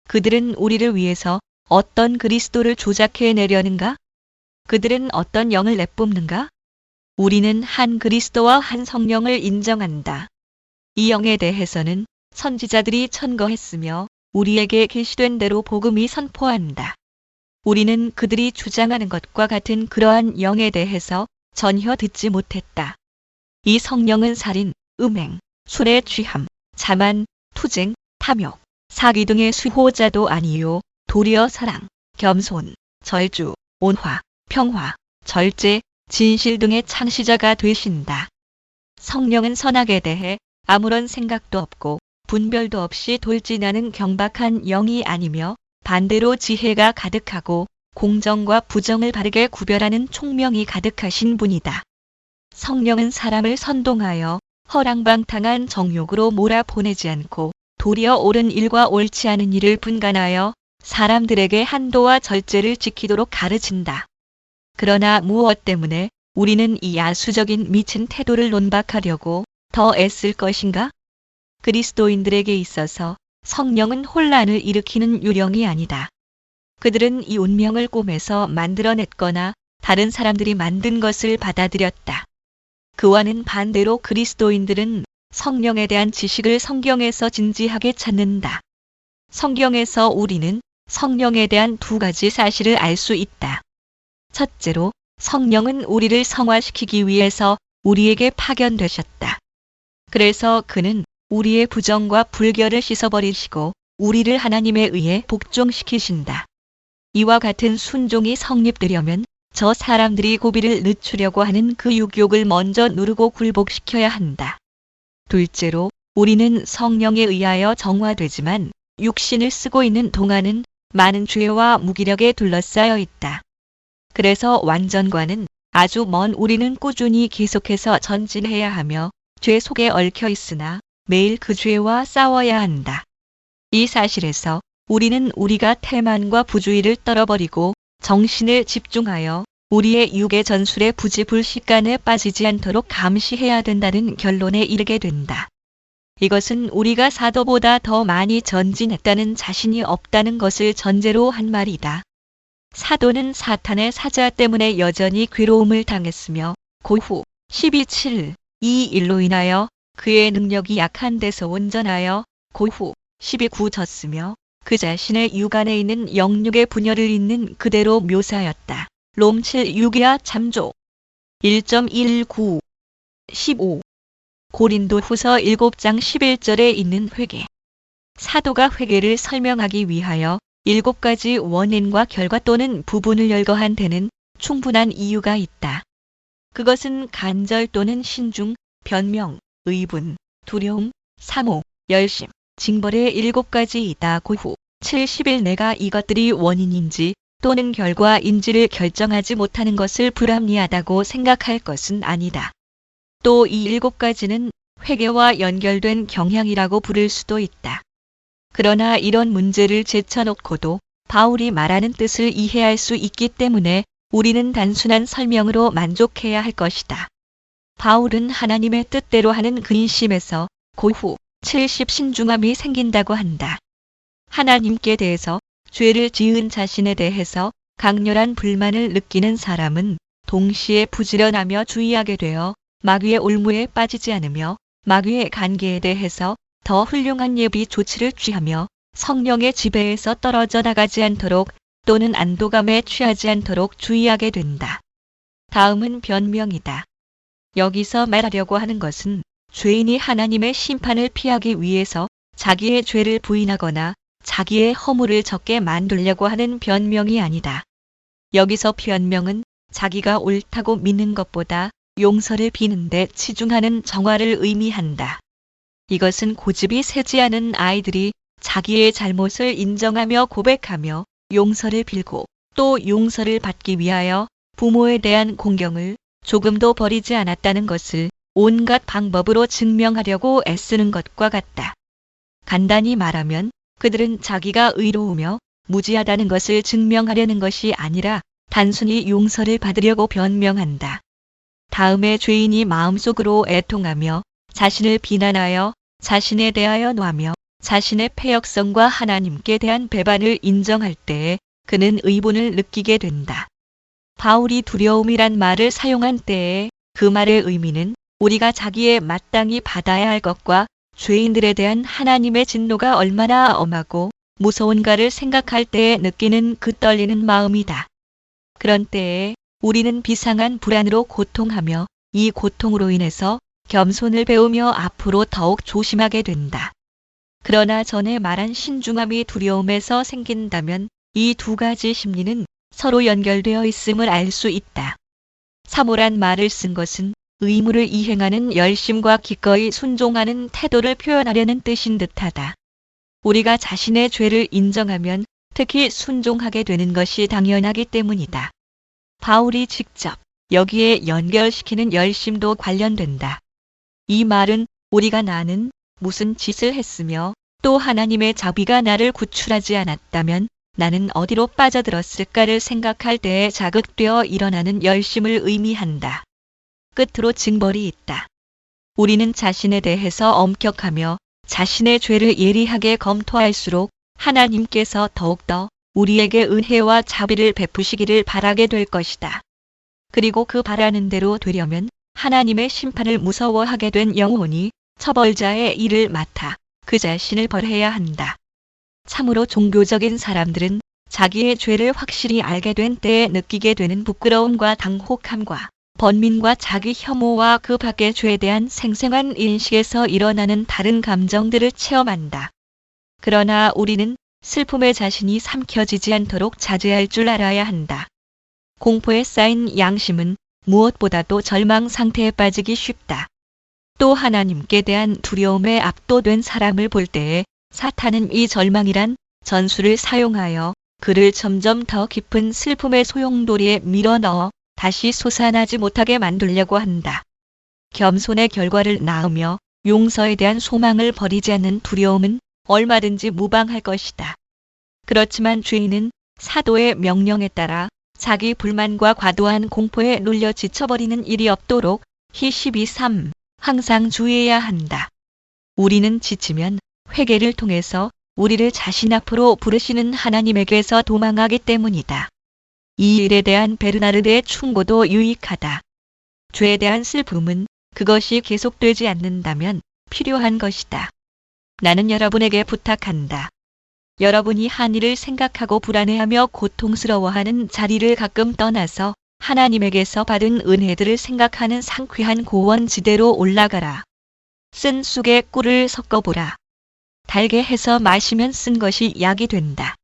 그들은 우리를 위해서 어떤 그리스도를 조작해내려는가? 그들은 어떤 영을 내뿜는가? 우리는 한 그리스도와 한 성령을 인정한다. 이 영에 대해서는 선지자들이 천거했으며 우리에게 계시된 대로 복음이 선포한다. 우리는 그들이 주장하는 것과 같은 그러한 영에 대해서 전혀 듣지 못했다. 이 성령은 살인, 음행, 술에 취함, 자만, 투쟁, 탐욕, 사기 등의 수호자도 아니요 도리어 사랑, 겸손, 절주, 온화, 평화, 절제, 진실 등의 창시자가 되신다. 성령은 선악에 대해 아무런 생각도 없고 분별도 없이 돌진하는 경박한 영이 아니며 반대로 지혜가 가득하고 공정과 부정을 바르게 구별하는 총명이 가득하신 분이다. 성령은 사람을 선동하여 허랑방탕한 정욕으로 몰아보내지 않고 도리어 옳은 일과 옳지 않은 일을 분간하여 사람들에게 한도와 절제를 지키도록 가르친다. 그러나 무엇 때문에 우리는 이 야수적인 미친 태도를 논박하려고 더 애쓸 것인가? 그리스도인들에게 있어서 성령은 혼란을 일으키는 유령이 아니다. 그들은 이 운명을 꿈에서 만들어냈거나 다른 사람들이 만든 것을 받아들였다. 그와는 반대로 그리스도인들은 성령에 대한 지식을 성경에서 진지하게 찾는다. 성경에서 우리는 성령에 대한 두 가지 사실을 알 수 있다. 첫째로 성령은 우리를 성화시키기 위해서 우리에게 파견되셨다. 그래서 그는 우리의 부정과 불결을 씻어버리시고 우리를 하나님에 의해 복종시키신다. 이와 같은 순종이 성립되려면 저 사람들이 고비를 늦추려고 하는 그 육욕을 먼저 누르고 굴복시켜야 한다. 둘째로 우리는 성령에 의하여 정화되지만 육신을 쓰고 있는 동안은 많은 죄와 무기력에 둘러싸여 있다. 그래서 완전과는 아주 먼 우리는 꾸준히 계속해서 전진해야 하며 죄 속에 얽혀 있으나 매일 그 죄와 싸워야 한다. 이 사실에서 우리는 우리가 태만과 부주의를 떨어버리고 정신을 집중하여 우리의 육의 전술의 부지불식간에 빠지지 않도록 감시해야 된다는 결론에 이르게 된다. 이것은 우리가 사도보다 더 많이 전진했다는 자신이 없다는 것을 전제로 한 말이다. 사도는 사탄의 사자 때문에 여전히 괴로움을 당했으며 고후 12.7 이 일로 인하여 그의 능력이 약한 데서 온전하여 고후 12.9 졌으며 그 자신의 육안에 있는 영육의 분열을 있는 그대로 묘사하였다. 롬 7.6이야 참조 1.19 15 고린도 후서 7장 11절에 있는 회개. 사도가 회개를 설명하기 위하여 7가지 원인과 결과 또는 부분을 열거한 데는 충분한 이유가 있다. 그것은 간절 또는 신중, 변명, 의분, 두려움, 사모, 열심, 징벌의 7가지이다. 고후 70일 내가 이것들이 원인인지 또는 결과인지를 결정하지 못하는 것을 불합리하다고 생각할 것은 아니다. 또 이 7가지는 회개와 연결된 경향이라고 부를 수도 있다. 그러나 이런 문제를 제쳐놓고도 바울이 말하는 뜻을 이해할 수 있기 때문에 우리는 단순한 설명으로 만족해야 할 것이다. 바울은 하나님의 뜻대로 하는 근심에서 고후 70 신중함이 생긴다고 한다. 하나님께 대해서 죄를 지은 자신에 대해서 강렬한 불만을 느끼는 사람은 동시에 부지런하며 주의하게 되어 마귀의 올무에 빠지지 않으며 마귀의 관계에 대해서 더 훌륭한 예비 조치를 취하며 성령의 지배에서 떨어져 나가지 않도록 또는 안도감에 취하지 않도록 주의하게 된다. 다음은 변명이다. 여기서 말하려고 하는 것은 죄인이 하나님의 심판을 피하기 위해서 자기의 죄를 부인하거나 자기의 허물을 적게 만들려고 하는 변명이 아니다. 여기서 변명은 자기가 옳다고 믿는 것보다 용서를 비는데 치중하는 정화를 의미한다. 이것은 고집이 세지 않은 아이들이 자기의 잘못을 인정하며 고백하며 용서를 빌고 또 용서를 받기 위하여 부모에 대한 공경을 조금도 버리지 않았다는 것을 온갖 방법으로 증명하려고 애쓰는 것과 같다. 간단히 말하면 그들은 자기가 의로우며 무지하다는 것을 증명하려는 것이 아니라 단순히 용서를 받으려고 변명한다. 다음에 죄인이 마음속으로 애통하며 자신을 비난하여 자신에 대하여 놔며 자신의 패역성과 하나님께 대한 배반을 인정할 때에 그는 의본을 느끼게 된다. 바울이 두려움이란 말을 사용한 때에 그 말의 의미는 우리가 자기의 마땅히 받아야 할 것과 죄인들에 대한 하나님의 진노가 얼마나 엄하고 무서운가를 생각할 때에 느끼는 그 떨리는 마음이다. 그런 때에 우리는 비상한 불안으로 고통하며 이 고통으로 인해서 겸손을 배우며 앞으로 더욱 조심하게 된다. 그러나 전에 말한 신중함이 두려움에서 생긴다면 이 두 가지 심리는 서로 연결되어 있음을 알 수 있다. 사모란 말을 쓴 것은 의무를 이행하는 열심과 기꺼이 순종하는 태도를 표현하려는 뜻인 듯하다. 우리가 자신의 죄를 인정하면 특히 순종하게 되는 것이 당연하기 때문이다. 바울이 직접 여기에 연결시키는 열심도 관련된다. 이 말은 우리가 나는 무슨 짓을 했으며 또 하나님의 자비가 나를 구출하지 않았다면 나는 어디로 빠져들었을까를 생각할 때에 자극되어 일어나는 열심을 의미한다. 끝으로 징벌이 있다. 우리는 자신에 대해서 엄격하며 자신의 죄를 예리하게 검토할수록 하나님께서 더욱더 우리에게 은혜와 자비를 베푸시기를 바라게 될 것이다. 그리고 그 바라는 대로 되려면 하나님의 심판을 무서워하게 된 영혼이 처벌자의 일을 맡아 그 자신을 벌해야 한다. 참으로 종교적인 사람들은 자기의 죄를 확실히 알게 된 때에 느끼게 되는 부끄러움과 당혹함과 번민과 자기 혐오와 그 밖의 죄에 대한 생생한 인식에서 일어나는 다른 감정들을 체험한다. 그러나 우리는 슬픔에 자신이 삼켜지지 않도록 자제할 줄 알아야 한다. 공포에 쌓인 양심은 무엇보다도 절망 상태에 빠지기 쉽다. 또 하나님께 대한 두려움에 압도된 사람을 볼 때에 사탄은 이 절망이란 전술을 사용하여 그를 점점 더 깊은 슬픔의 소용돌이에 밀어넣어 다시 솟아나지 못하게 만들려고 한다. 겸손의 결과를 낳으며 용서에 대한 소망을 버리지 않는 두려움은 얼마든지 무방할 것이다. 그렇지만 죄인은 사도의 명령에 따라 자기 불만과 과도한 공포에 눌려 지쳐버리는 일이 없도록 히12.3 항상 주의해야 한다. 우리는 지치면 회개를 통해서 우리를 자신 앞으로 부르시는 하나님에게서 도망하기 때문이다. 이 일에 대한 베르나르드의 충고도 유익하다. 죄에 대한 슬픔은 그것이 계속되지 않는다면 필요한 것이다. 나는 여러분에게 부탁한다. 여러분이 한 일을 생각하고 불안해하며 고통스러워하는 자리를 가끔 떠나서 하나님에게서 받은 은혜들을 생각하는 상쾌한 고원지대로 올라가라. 쓴 쑥에 꿀을 섞어보라. 달게 해서 마시면 쓴 것이 약이 된다.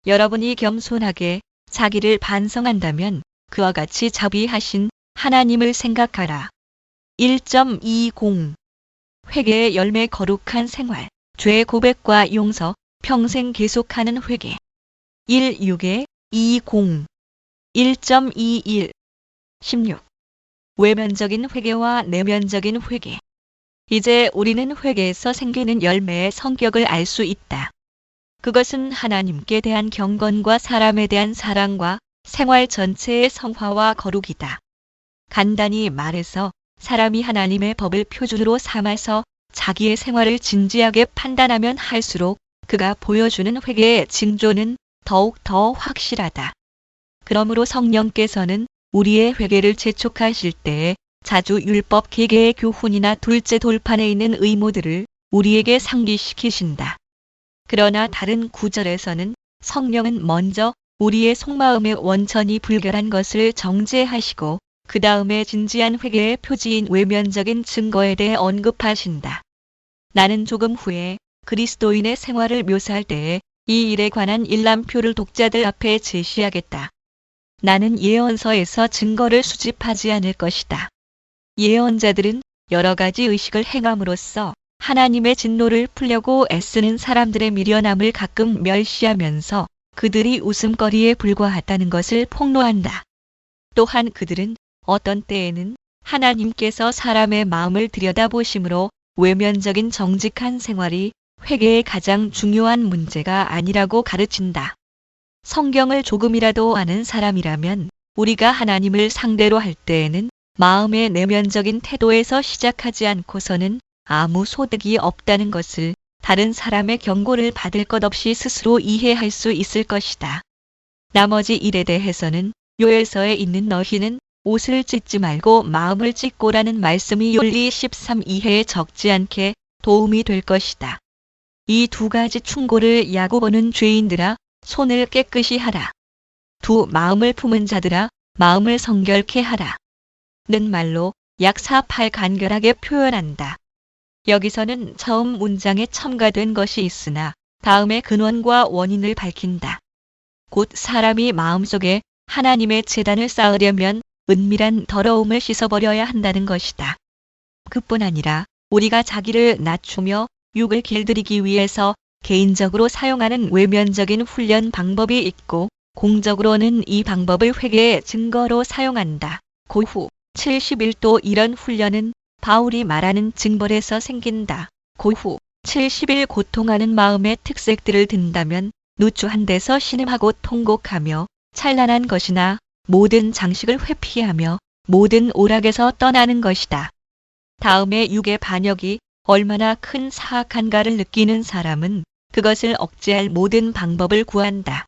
여러분이 겸손하게 자기를 반성한다면 그와 같이 자비하신 하나님을 생각하라. 1.20 회개의 열매 거룩한 생활, 죄 고백과 용서, 평생 계속하는 회개. 16에 20 1.21 16 외면적인 회개와 내면적인 회개. 이제 우리는 회개에서 생기는 열매의 성격을 알 수 있다. 그것은 하나님께 대한 경건과 사람에 대한 사랑과 생활 전체의 성화와 거룩이다. 간단히 말해서 사람이 하나님의 법을 표준으로 삼아서 자기의 생활을 진지하게 판단하면 할수록 그가 보여주는 회개의 징조는 더욱 더 확실하다. 그러므로 성령께서는 우리의 회개를 재촉하실 때에 자주 율법 계계의 교훈이나 둘째 돌판에 있는 의무들을 우리에게 상기시키신다. 그러나 다른 구절에서는 성령은 먼저 우리의 속마음의 원천이 불결한 것을 정죄하시고 그 다음에 진지한 회개의 표지인 외면적인 증거에 대해 언급하신다. 나는 조금 후에 그리스도인의 생활을 묘사할 때에 이 일에 관한 일람표를 독자들 앞에 제시하겠다. 나는 예언서에서 증거를 수집하지 않을 것이다. 예언자들은 여러 가지 의식을 행함으로써 하나님의 진노를 풀려고 애쓰는 사람들의 미련함을 가끔 멸시하면서 그들이 웃음거리에 불과하다는 것을 폭로한다. 또한 그들은 어떤 때에는 하나님께서 사람의 마음을 들여다보심으로 외면적인 정직한 생활이 회개의 가장 중요한 문제가 아니라고 가르친다. 성경을 조금이라도 아는 사람이라면 우리가 하나님을 상대로 할 때에는 마음의 내면적인 태도에서 시작하지 않고서는 아무 소득이 없다는 것을 다른 사람의 경고를 받을 것 없이 스스로 이해할 수 있을 것이다. 나머지 일에 대해서는 요엘서에 있는 너희는 옷을 찢지 말고 마음을 찢고라는 말씀이 율리 13이해에 적지 않게 도움이 될 것이다. 이 두 가지 충고를 야고보는 죄인들아 손을 깨끗이 하라. 두 마음을 품은 자들아 마음을 성결케 하라. 는 말로 약사팔 간결하게 표현한다. 여기서는 처음 문장에 첨가된 것이 있으나 다음의 근원과 원인을 밝힌다. 곧 사람이 마음속에 하나님의 제단을 쌓으려면 은밀한 더러움을 씻어버려야 한다는 것이다. 그뿐 아니라 우리가 자기를 낮추며 육을 길들이기 위해서 개인적으로 사용하는 외면적인 훈련 방법이 있고 공적으로는 이 방법을 회개의 증거로 사용한다. 고후 71도 이런 훈련은 바울이 말하는 징벌에서 생긴다. 고후 70일 고통하는 마음의 특색들을 든다면 누추한 데서 신음하고 통곡하며 찬란한 것이나 모든 장식을 회피하며 모든 오락에서 떠나는 것이다. 다음에 육의 반역이 얼마나 큰 사악한가를 느끼는 사람은 그것을 억제할 모든 방법을 구한다.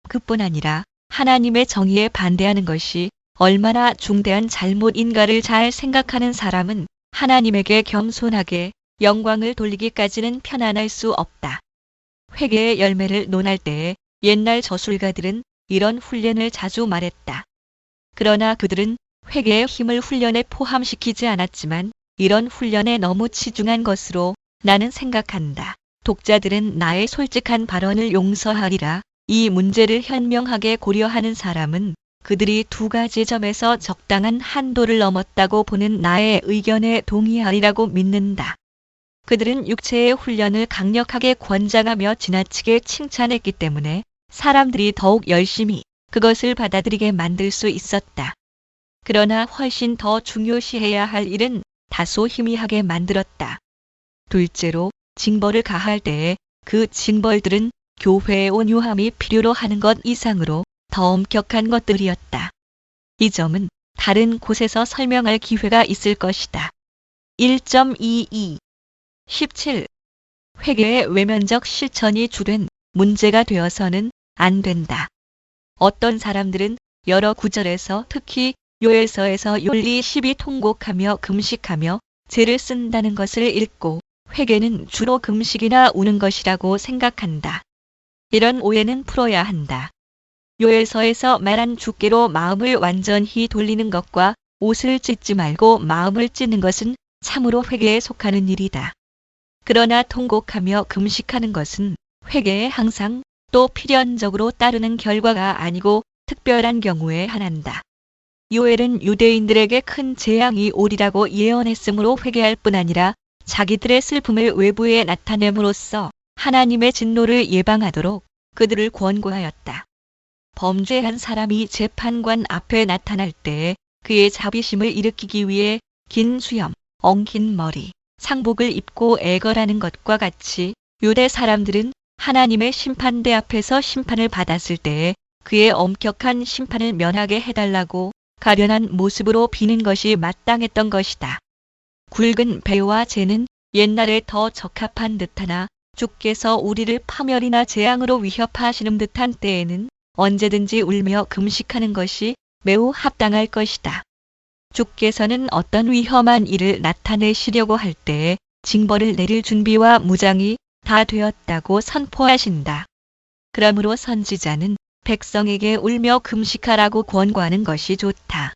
그뿐 아니라 하나님의 정의에 반대하는 것이 얼마나 중대한 잘못인가를 잘 생각하는 사람은 하나님에게 겸손하게 영광을 돌리기까지는 편안할 수 없다. 회개의 열매를 논할 때에 옛날 저술가들은 이런 훈련을 자주 말했다. 그러나 그들은 회개의 힘을 훈련에 포함시키지 않았지만 이런 훈련에 너무 치중한 것으로 나는 생각한다. 독자들은 나의 솔직한 발언을 용서하리라. 이 문제를 현명하게 고려하는 사람은 그들이 두 가지 점에서 적당한 한도를 넘었다고 보는 나의 의견에 동의하리라고 믿는다. 그들은 육체의 훈련을 강력하게 권장하며 지나치게 칭찬했기 때문에 사람들이 더욱 열심히 그것을 받아들이게 만들 수 있었다. 그러나 훨씬 더 중요시해야 할 일은 다소 희미하게 만들었다. 둘째로 징벌을 가할 때에 그 징벌들은 교회의 온유함이 필요로 하는 것 이상으로 더 엄격한 것들이었다. 이 점은 다른 곳에서 설명할 기회가 있을 것이다. 1.22 17. 회개의 외면적 실천이 주된 문제가 되어서는 안 된다. 어떤 사람들은 여러 구절에서 특히 요엘서에서 율리 10이 통곡하며 금식하며 죄를 쓴다는 것을 읽고 회개는 주로 금식이나 우는 것이라고 생각한다. 이런 오해는 풀어야 한다. 요엘서에서 말한 주께로 마음을 완전히 돌리는 것과 옷을 찢지 말고 마음을 찢는 것은 참으로 회개에 속하는 일이다. 그러나 통곡하며 금식하는 것은 회개에 항상 또 필연적으로 따르는 결과가 아니고 특별한 경우에 한한다. 요엘은 유대인들에게 큰 재앙이 오리라고 예언했으므로 회개할 뿐 아니라 자기들의 슬픔을 외부에 나타냄으로써 하나님의 진노를 예방하도록 그들을 권고하였다. 범죄한 사람이 재판관 앞에 나타날 때에 그의 자비심을 일으키기 위해 긴 수염, 엉킨 머리, 상복을 입고 애걸하는 것과 같이 유대 사람들은 하나님의 심판대 앞에서 심판을 받았을 때에 그의 엄격한 심판을 면하게 해달라고 가련한 모습으로 비는 것이 마땅했던 것이다. 굵은 배와 재는 옛날에 더 적합한 듯하나 주께서 우리를 파멸이나 재앙으로 위협하시는 듯한 때에는 언제든지 울며 금식하는 것이 매우 합당할 것이다. 주께서는 어떤 위험한 일을 나타내시려고 할 때에 징벌을 내릴 준비와 무장이 다 되었다고 선포하신다. 그러므로 선지자는 백성에게 울며 금식하라고 권고하는 것이 좋다.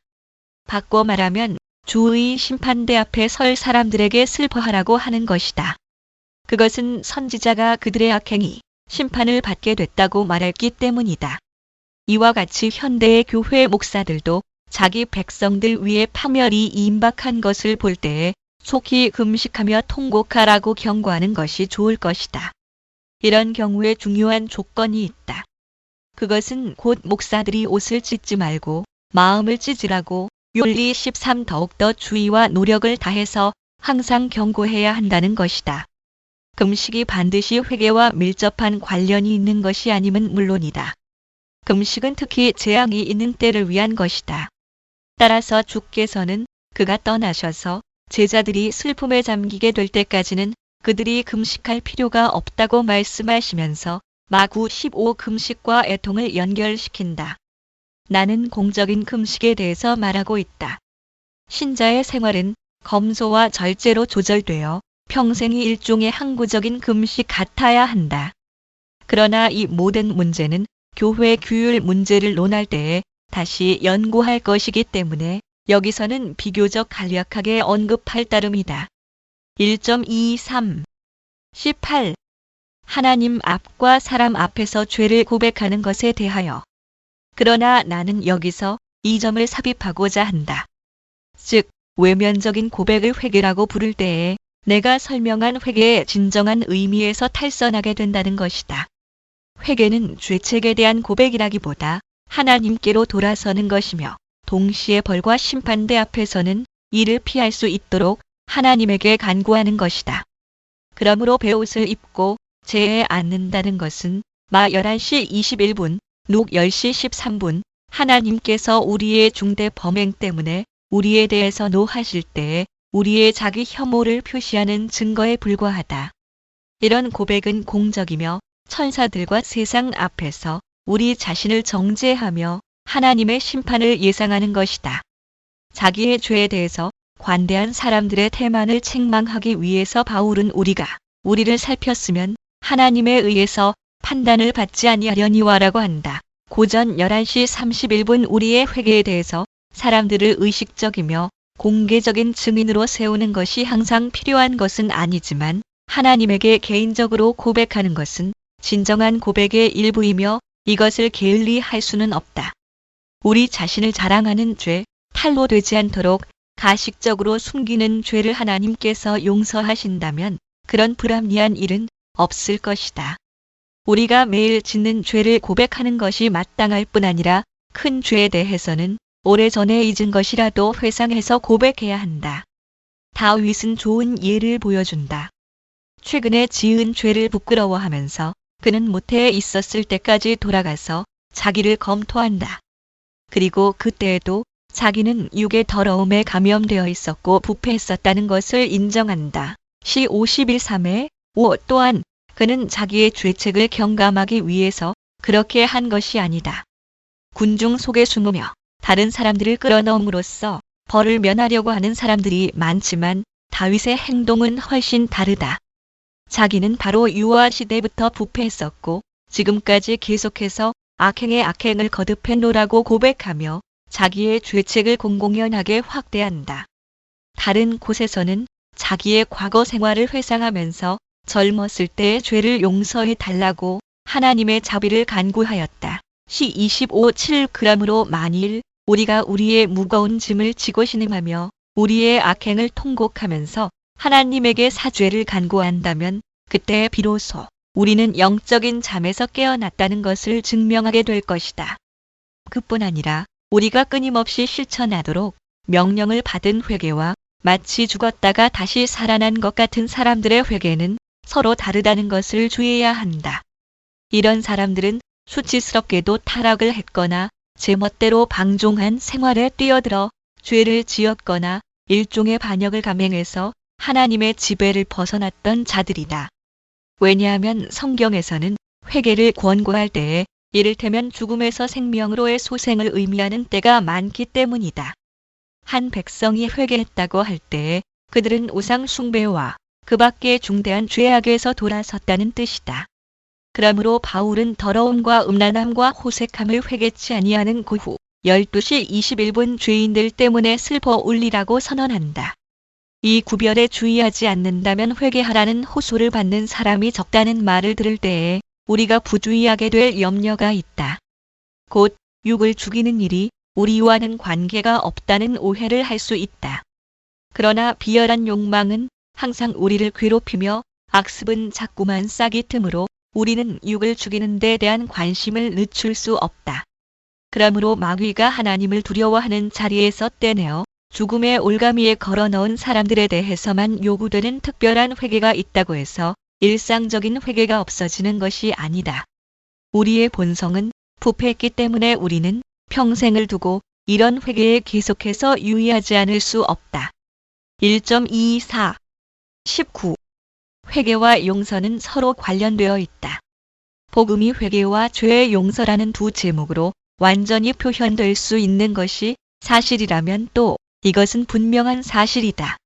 바꿔 말하면 주의 심판대 앞에 설 사람들에게 슬퍼하라고 하는 것이다. 그것은 선지자가 그들의 악행이 심판을 받게 됐다고 말했기 때문이다. 이와 같이 현대의 교회 목사들도 자기 백성들 위에 파멸이 임박한 것을 볼 때에 속히 금식하며 통곡하라고 경고하는 것이 좋을 것이다. 이런 경우에 중요한 조건이 있다. 그것은 곧 목사들이 옷을 찢지 말고 마음을 찢으라고 율리 13 더욱더 주의와 노력을 다해서 항상 경고해야 한다는 것이다. 금식이 반드시 회개와 밀접한 관련이 있는 것이 아님은 물론이다. 금식은 특히 재앙이 있는 때를 위한 것이다. 따라서 주께서는 그가 떠나셔서 제자들이 슬픔에 잠기게 될 때까지는 그들이 금식할 필요가 없다고 말씀하시면서 마구 15 금식과 애통을 연결시킨다. 나는 공적인 금식에 대해서 말하고 있다. 신자의 생활은 검소와 절제로 조절되어 평생이 일종의 항구적인 금식 같아야 한다. 그러나 이 모든 문제는 교회 규율 문제를 논할 때에 다시 연구할 것이기 때문에 여기서는 비교적 간략하게 언급할 따름이다. 1.23 18. 하나님 앞과 사람 앞에서 죄를 고백하는 것에 대하여. 그러나 나는 여기서 이 점을 삽입하고자 한다. 즉, 외면적인 고백을 회개라고 부를 때에 내가 설명한 회개의 진정한 의미에서 탈선하게 된다는 것이다. 회개는 죄책에 대한 고백이라기보다 하나님께로 돌아서는 것이며 동시에 벌과 심판대 앞에서는 이를 피할 수 있도록 하나님에게 간구하는 것이다. 그러므로 베옷을 입고 재에 앉는다는 것은 마 11시 21분, 룩 10시 13분 하나님께서 우리의 중대 범행 때문에 우리에 대해서 노하실 때에 우리의 자기 혐오를 표시하는 증거에 불과하다. 이런 고백은 공적이며 천사들과 세상 앞에서 우리 자신을 정죄하며 하나님의 심판을 예상하는 것이다. 자기의 죄에 대해서 관대한 사람들의 태만을 책망하기 위해서 바울은 우리를 살폈으면 하나님에 의해서 판단을 받지 아니하려니와라고 한다. 고전 11시 31분 우리의 회개에 대해서 사람들을 의식적이며 공개적인 증인으로 세우는 것이 항상 필요한 것은 아니지만 하나님에게 개인적으로 고백하는 것은 진정한 고백의 일부이며 이것을 게을리할 수는 없다. 우리 자신을 자랑하는 죄, 탈로 되지 않도록 가식적으로 숨기는 죄를 하나님께서 용서하신다면 그런 불합리한 일은 없을 것이다. 우리가 매일 짓는 죄를 고백하는 것이 마땅할 뿐 아니라 큰 죄에 대해서는 오래전에 잊은 것이라도 회상해서 고백해야 한다. 다윗은 좋은 예를 보여준다. 최근에 지은 죄를 부끄러워하면서 그는 모태에 있었을 때까지 돌아가서 자기를 검토한다. 그리고 그때에도 자기는 육의 더러움에 감염되어 있었고 부패했었다는 것을 인정한다. 시 51~3에 5 또한 그는 자기의 죄책을 경감하기 위해서 그렇게 한 것이 아니다. 군중 속에 숨으며 다른 사람들을 끌어넣음으로써 벌을 면하려고 하는 사람들이 많지만 다윗의 행동은 훨씬 다르다. 자기는 바로 유아 시대부터 부패했었고 지금까지 계속해서 악행의 악행을 거듭해노라고 고백하며 자기의 죄책을 공공연하게 확대한다. 다른 곳에서는 자기의 과거 생활을 회상하면서 젊었을 때의 죄를 용서해 달라고 하나님의 자비를 간구하였다. 시 25:7 그러므로 만일 우리가 우리의 무거운 짐을 지고 신음하며 우리의 악행을 통곡하면서 하나님에게 사죄를 간구한다면 그때 비로소 우리는 영적인 잠에서 깨어났다는 것을 증명하게 될 것이다. 그뿐 아니라 우리가 끊임없이 실천하도록 명령을 받은 회개와 마치 죽었다가 다시 살아난 것 같은 사람들의 회개는 서로 다르다는 것을 주의해야 한다. 이런 사람들은 수치스럽게도 타락을 했거나 제멋대로 방종한 생활에 뛰어들어 죄를 지었거나 일종의 반역을 감행해서 하나님의 지배를 벗어났던 자들이다. 왜냐하면 성경에서는 회개를 권고할 때에 이를테면 죽음에서 생명으로의 소생을 의미하는 때가 많기 때문이다. 한 백성이 회개했다고 할 때에 그들은 우상 숭배와 그 밖의 중대한 죄악에서 돌아섰다는 뜻이다. 그러므로 바울은 더러움과 음란함과 호색함을 회개치 아니하는 고후 12시 21분 죄인들 때문에 슬퍼 울리라고 선언한다. 이 구별에 주의하지 않는다면 회개하라는 호소를 받는 사람이 적다는 말을 들을 때에 우리가 부주의하게 될 염려가 있다. 곧 육을 죽이는 일이 우리와는 관계가 없다는 오해를 할 수 있다. 그러나 비열한 욕망은 항상 우리를 괴롭히며 악습은 자꾸만 싹이 틈으로 우리는 육을 죽이는 데 대한 관심을 늦출 수 없다. 그러므로 마귀가 하나님을 두려워하는 자리에서 떼내어 죽음의 올가미에 걸어넣은 사람들에 대해서만 요구되는 특별한 회개가 있다고 해서 일상적인 회개가 없어지는 것이 아니다. 우리의 본성은 부패했기 때문에 우리는 평생을 두고 이런 회개에 계속해서 유의하지 않을 수 없다. 1.24 19. 회개와 용서는 서로 관련되어 있다. 복음이 회개와 죄의 용서라는 두 제목으로 완전히 표현될 수 있는 것이 사실이라면 또 이것은 분명한 사실이다.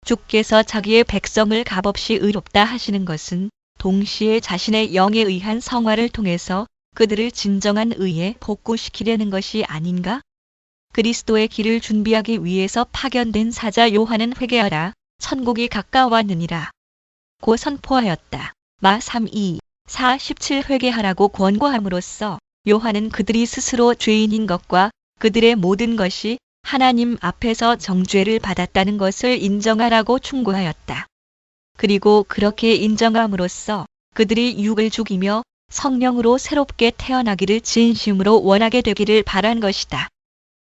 주께서 자기의 백성을 값없이 의롭다 하시는 것은 동시에 자신의 영에 의한 성화를 통해서 그들을 진정한 의에 복구시키려는 것이 아닌가? 그리스도의 길을 준비하기 위해서 파견된 사자 요한은 회개하라, 천국이 가까웠느니라 고 선포하였다. 마 3:2, 4, 17 회개하라고 권고함으로써 요한은 그들이 스스로 죄인인 것과 그들의 모든 것이 하나님 앞에서 정죄를 받았다는 것을 인정하라고 충고하였다. 그리고 그렇게 인정함으로써 그들이 육을 죽이며 성령으로 새롭게 태어나기를 진심으로 원하게 되기를 바란 것이다.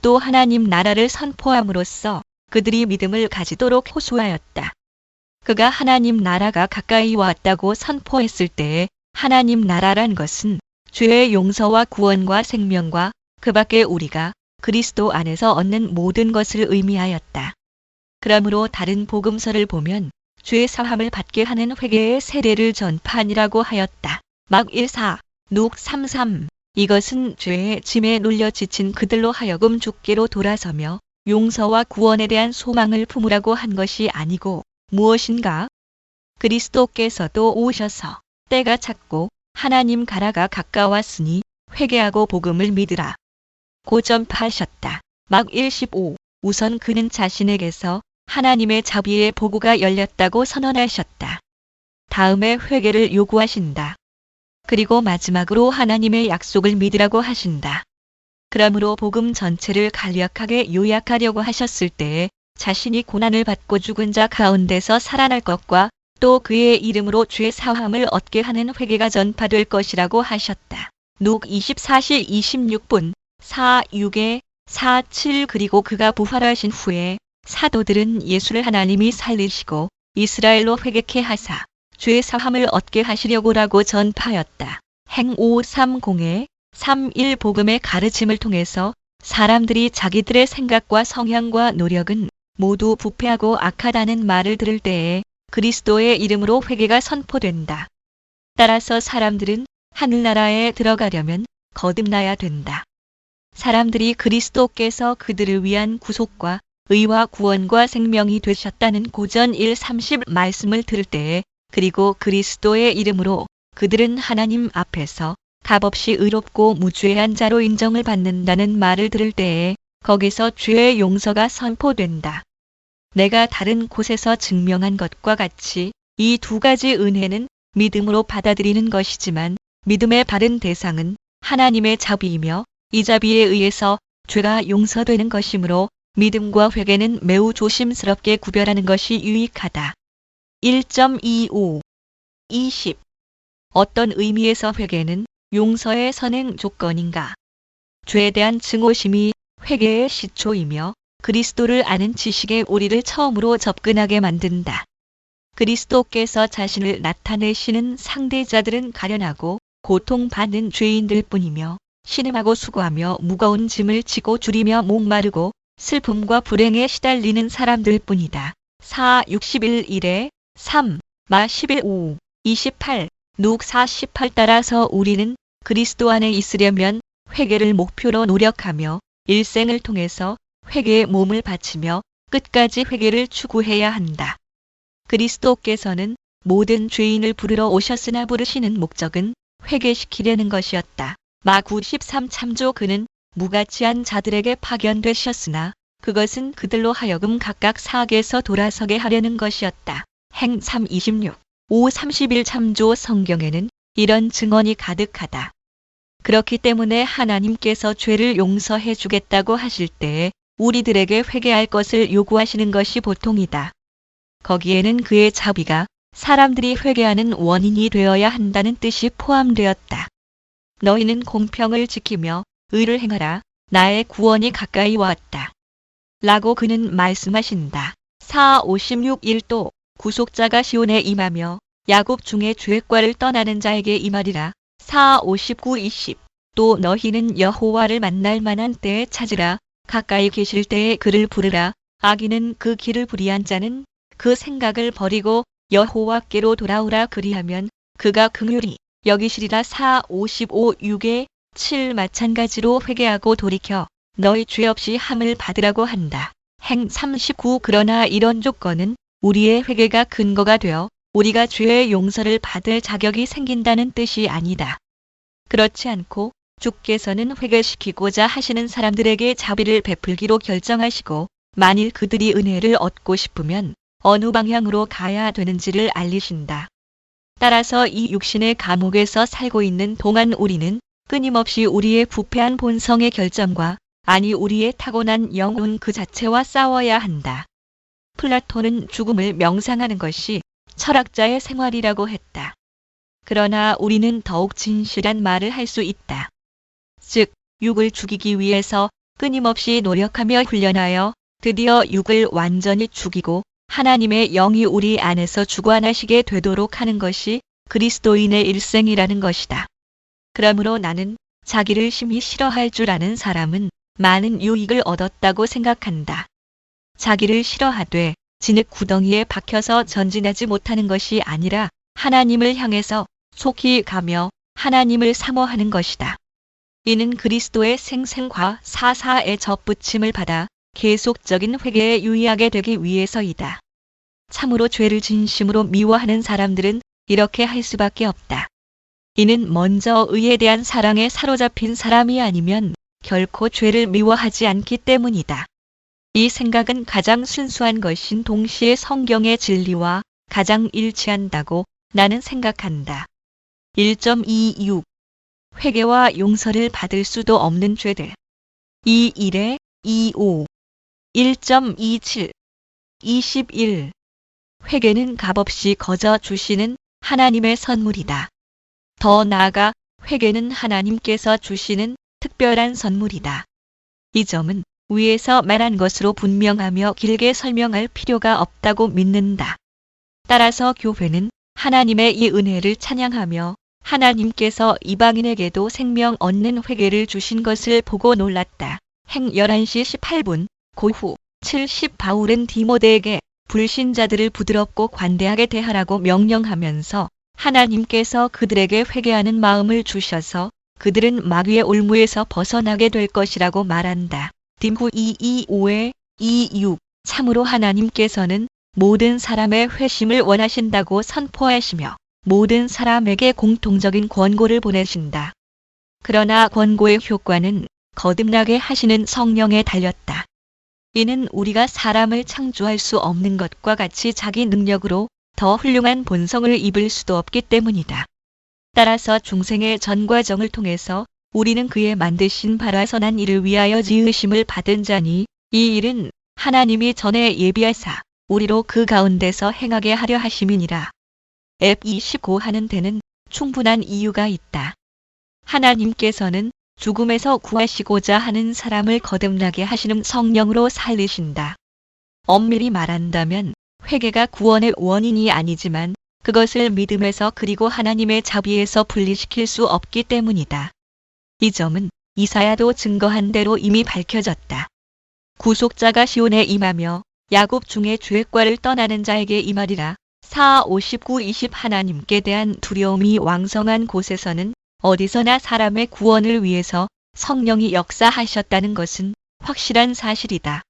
또 하나님 나라를 선포함으로써 그들이 믿음을 가지도록 호소하였다. 그가 하나님 나라가 가까이 왔다고 선포했을 때에 하나님 나라란 것은 죄의 용서와 구원과 생명과 그 밖에 우리가 그리스도 안에서 얻는 모든 것을 의미하였다. 그러므로 다른 복음서를 보면 죄 사함을 받게 하는 회개의 세례를 전파하니라고 하였다. 막 1:4, 눅 3:3 이것은 죄의 짐에 눌려 지친 그들로 하여금 주께로 돌아서며 용서와 구원에 대한 소망을 품으라고 한 것이 아니고 무엇인가? 그리스도께서도 오셔서 때가 찼고 하나님 가라가 가까웠으니 회개하고 복음을 믿으라 고 전파하셨다. 막 1:15 우선 그는 자신에게서 하나님의 자비의 보고가 열렸다고 선언하셨다. 다음에 회개를 요구하신다. 그리고 마지막으로 하나님의 약속을 믿으라고 하신다. 그러므로 복음 전체를 간략하게 요약하려고 하셨을 때에 자신이 고난을 받고 죽은 자 가운데서 살아날 것과 또 그의 이름으로 죄 사함을 얻게 하는 회개가 전파될 것이라고 하셨다. 눅 24시 26분 4, 6에 4, 7 그리고 그가 부활하신 후에 사도들은 예수를 하나님이 살리시고 이스라엘로 회개케 하사 죄 사함을 얻게 하시려고라고 전파하였다. 행 530에 3.1 복음의 가르침을 통해서 사람들이 자기들의 생각과 성향과 노력은 모두 부패하고 악하다는 말을 들을 때에 그리스도의 이름으로 회개가 선포된다. 따라서 사람들은 하늘나라에 들어가려면 거듭나야 된다. 사람들이 그리스도께서 그들을 위한 구속과 의와 구원과 생명이 되셨다는 고전 1:30 말씀을 들을 때에 그리고 그리스도의 이름으로 그들은 하나님 앞에서 값없이 의롭고 무죄한 자로 인정을 받는다는 말을 들을 때에 거기서 죄의 용서가 선포된다. 내가 다른 곳에서 증명한 것과 같이 이 두 가지 은혜는 믿음으로 받아들이는 것이지만 믿음의 바른 대상은 하나님의 자비이며 이 자비에 의해서 죄가 용서되는 것이므로 믿음과 회개는 매우 조심스럽게 구별하는 것이 유익하다. 1.25 20 어떤 의미에서 회개는 용서의 선행 조건인가? 죄에 대한 증오심이 회개의 시초이며 그리스도를 아는 지식에 우리를 처음으로 접근하게 만든다. 그리스도께서 자신을 나타내시는 상대자들은 가련하고 고통받는 죄인들 뿐이며 신음하고 수고하며 무거운 짐을 지고 줄이며 목마르고 슬픔과 불행에 시달리는 사람들 뿐이다. 4, 61, 1에 3, 마 11, 5, 28, 누 4, 18 따라서 우리는 그리스도 안에 있으려면 회개를 목표로 노력하며 일생을 통해서 회개에 몸을 바치며 끝까지 회개를 추구해야 한다. 그리스도께서는 모든 죄인을 부르러 오셨으나 부르시는 목적은 회개시키려는 것이었다. 마 93 참조 그는 무가치한 자들에게 파견되셨으나 그것은 그들로 하여금 각각 사악에서 돌아서게 하려는 것이었다. 행 3 26, 5 31 참조 성경에는 이런 증언이 가득하다. 그렇기 때문에 하나님께서 죄를 용서해 주겠다고 하실 때에 우리들에게 회개할 것을 요구하시는 것이 보통이다. 거기에는 그의 자비가 사람들이 회개하는 원인이 되어야 한다는 뜻이 포함되었다. 너희는 공평을 지키며 의를 행하라. 나의 구원이 가까이 왔다. 라고 그는 말씀하신다. 4, 56, 1도 구속자가 시온에 임하며 야곱 중에 죄과를 떠나는 자에게 임하리라. 4, 59, 20 또 너희는 여호와를 만날 만한 때에 찾으라. 가까이 계실 때에 그를 부르라. 악인은 그 길을 불의한 자는 그 생각을 버리고 여호와께로 돌아오라. 그리하면 그가 긍휼히 여기시리라. 4, 55, 6에 7 마찬가지로 회개하고 돌이켜 너희 죄 없이 함을 받으라고 한다. 행 39 그러나 이런 조건은 우리의 회개가 근거가 되어 우리가 죄의 용서를 받을 자격이 생긴다는 뜻이 아니다. 그렇지 않고 주께서는 회개시키고자 하시는 사람들에게 자비를 베풀기로 결정하시고 만일 그들이 은혜를 얻고 싶으면 어느 방향으로 가야 되는지를 알리신다. 따라서 이 육신의 감옥에서 살고 있는 동안 우리는 끊임없이 우리의 부패한 본성의 결정과 아니 우리의 타고난 영혼 그 자체와 싸워야 한다. 플라톤은 죽음을 명상하는 것이 철학자의 생활이라고 했다. 그러나 우리는 더욱 진실한 말을 할 수 있다. 즉, 육을 죽이기 위해서 끊임없이 노력하며 훈련하여 드디어 육을 완전히 죽이고 하나님의 영이 우리 안에서 주관하시게 되도록 하는 것이 그리스도인의 일생이라는 것이다. 그러므로 나는 자기를 심히 싫어할 줄 아는 사람은 많은 유익을 얻었다고 생각한다. 자기를 싫어하되 진흙 구덩이에 박혀서 전진하지 못하는 것이 아니라 하나님을 향해서 속히 가며 하나님을 사모하는 것이다. 이는 그리스도의 생생과 사사의 접붙임을 받아 계속적인 회개에 유의하게 되기 위해서이다. 참으로 죄를 진심으로 미워하는 사람들은 이렇게 할 수밖에 없다. 이는 먼저 의에 대한 사랑에 사로잡힌 사람이 아니면 결코 죄를 미워하지 않기 때문이다. 이 생각은 가장 순수한 것인 동시에 성경의 진리와 가장 일치한다고 나는 생각한다. 1.26 회개와 용서를 받을 수도 없는 죄들 2.1에 2.5 1.27 21 회개는 값없이 거저 주시는 하나님의 선물이다. 더 나아가 회개는 하나님께서 주시는 특별한 선물이다. 이 점은 위에서 말한 것으로 분명하며 길게 설명할 필요가 없다고 믿는다. 따라서 교회는 하나님의 이 은혜를 찬양하며 하나님께서 이방인에게도 생명 얻는 회개를 주신 것을 보고 놀랐다. 행 11시 18분 고후 70 바울은 디모데에게 불신자들을 부드럽고 관대하게 대하라고 명령하면서 하나님께서 그들에게 회개하는 마음을 주셔서 그들은 마귀의 올무에서 벗어나게 될 것이라고 말한다. 딤후 225에 26 참으로 하나님께서는 모든 사람의 회심을 원하신다고 선포하시며 모든 사람에게 공통적인 권고를 보내신다. 그러나 권고의 효과는 거듭나게 하시는 성령에 달렸다. 이는 우리가 사람을 창조할 수 없는 것과 같이 자기 능력으로 더 훌륭한 본성을 입을 수도 없기 때문이다. 따라서 중생의 전 과정을 통해서 우리는 그의 만드신 바라 선한 일을 위하여 지으심을 받은 자니 이 일은 하나님이 전에 예비하사 우리로 그 가운데서 행하게 하려 하심이니라. F25 하는 데는 충분한 이유가 있다. 하나님께서는 죽음에서 구하시고자 하는 사람을 거듭나게 하시는 성령으로 살리신다. 엄밀히 말한다면 회개가 구원의 원인이 아니지만 그것을 믿음에서 그리고 하나님의 자비에서 분리시킬 수 없기 때문이다. 이 점은 이사야도 증거한 대로 이미 밝혀졌다. 구속자가 시온에 임하며 야곱 중에 죄과를 떠나는 자에게 임하리라. 4:59-20 하나님께 대한 두려움이 왕성한 곳에서는 어디서나 사람의 구원을 위해서 성령이 역사하셨다는 것은 확실한 사실이다.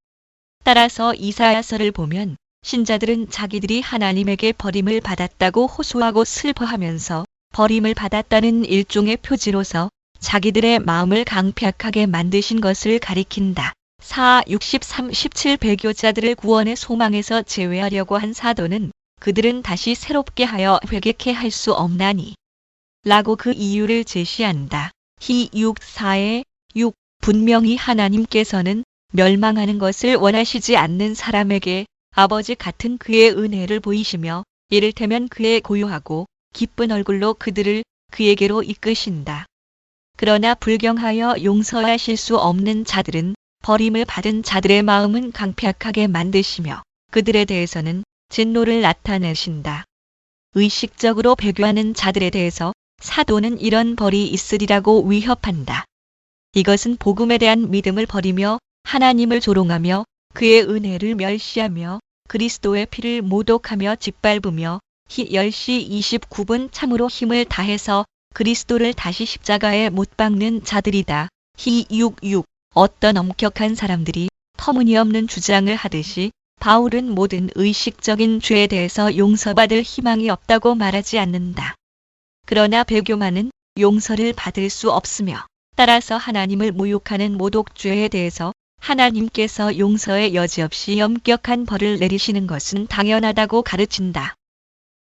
따라서 이사야서를 보면 신자들은 자기들이 하나님에게 버림을 받았다고 호소하고 슬퍼하면서 버림을 받았다는 일종의 표지로서 자기들의 마음을 강팍하게 만드신 것을 가리킨다. 4:63-17 배교자들을 구원의 소망에서 제외하려고 한 사도는 그들은 다시 새롭게 하여 회개케 할 수 없나니 라고 그 이유를 제시한다. 히 6:4-6 분명히 하나님께서는 멸망하는 것을 원하시지 않는 사람에게 아버지 같은 그의 은혜를 보이시며 이를테면 그의 고요하고 기쁜 얼굴로 그들을 그에게로 이끄신다. 그러나 불경하여 용서하실 수 없는 자들은 버림을 받은 자들의 마음은 강팍하게 만드시며 그들에 대해서는 진노를 나타내신다. 의식적으로 배교하는 자들에 대해서 사도는 이런 벌이 있으리라고 위협한다. 이것은 복음에 대한 믿음을 버리며 하나님을 조롱하며 그의 은혜를 멸시하며 그리스도의 피를 모독하며 짓밟으며 히 10시 29분 참으로 힘을 다해서 그리스도를 다시 십자가에 못 박는 자들이다. 히 6:6 어떤 엄격한 사람들이 터무니없는 주장을 하듯이 바울은 모든 의식적인 죄에 대해서 용서받을 희망이 없다고 말하지 않는다. 그러나 배교만은 용서를 받을 수 없으며 따라서 하나님을 모욕하는 모독죄에 대해서 하나님께서 용서의 여지없이 엄격한 벌을 내리시는 것은 당연하다고 가르친다.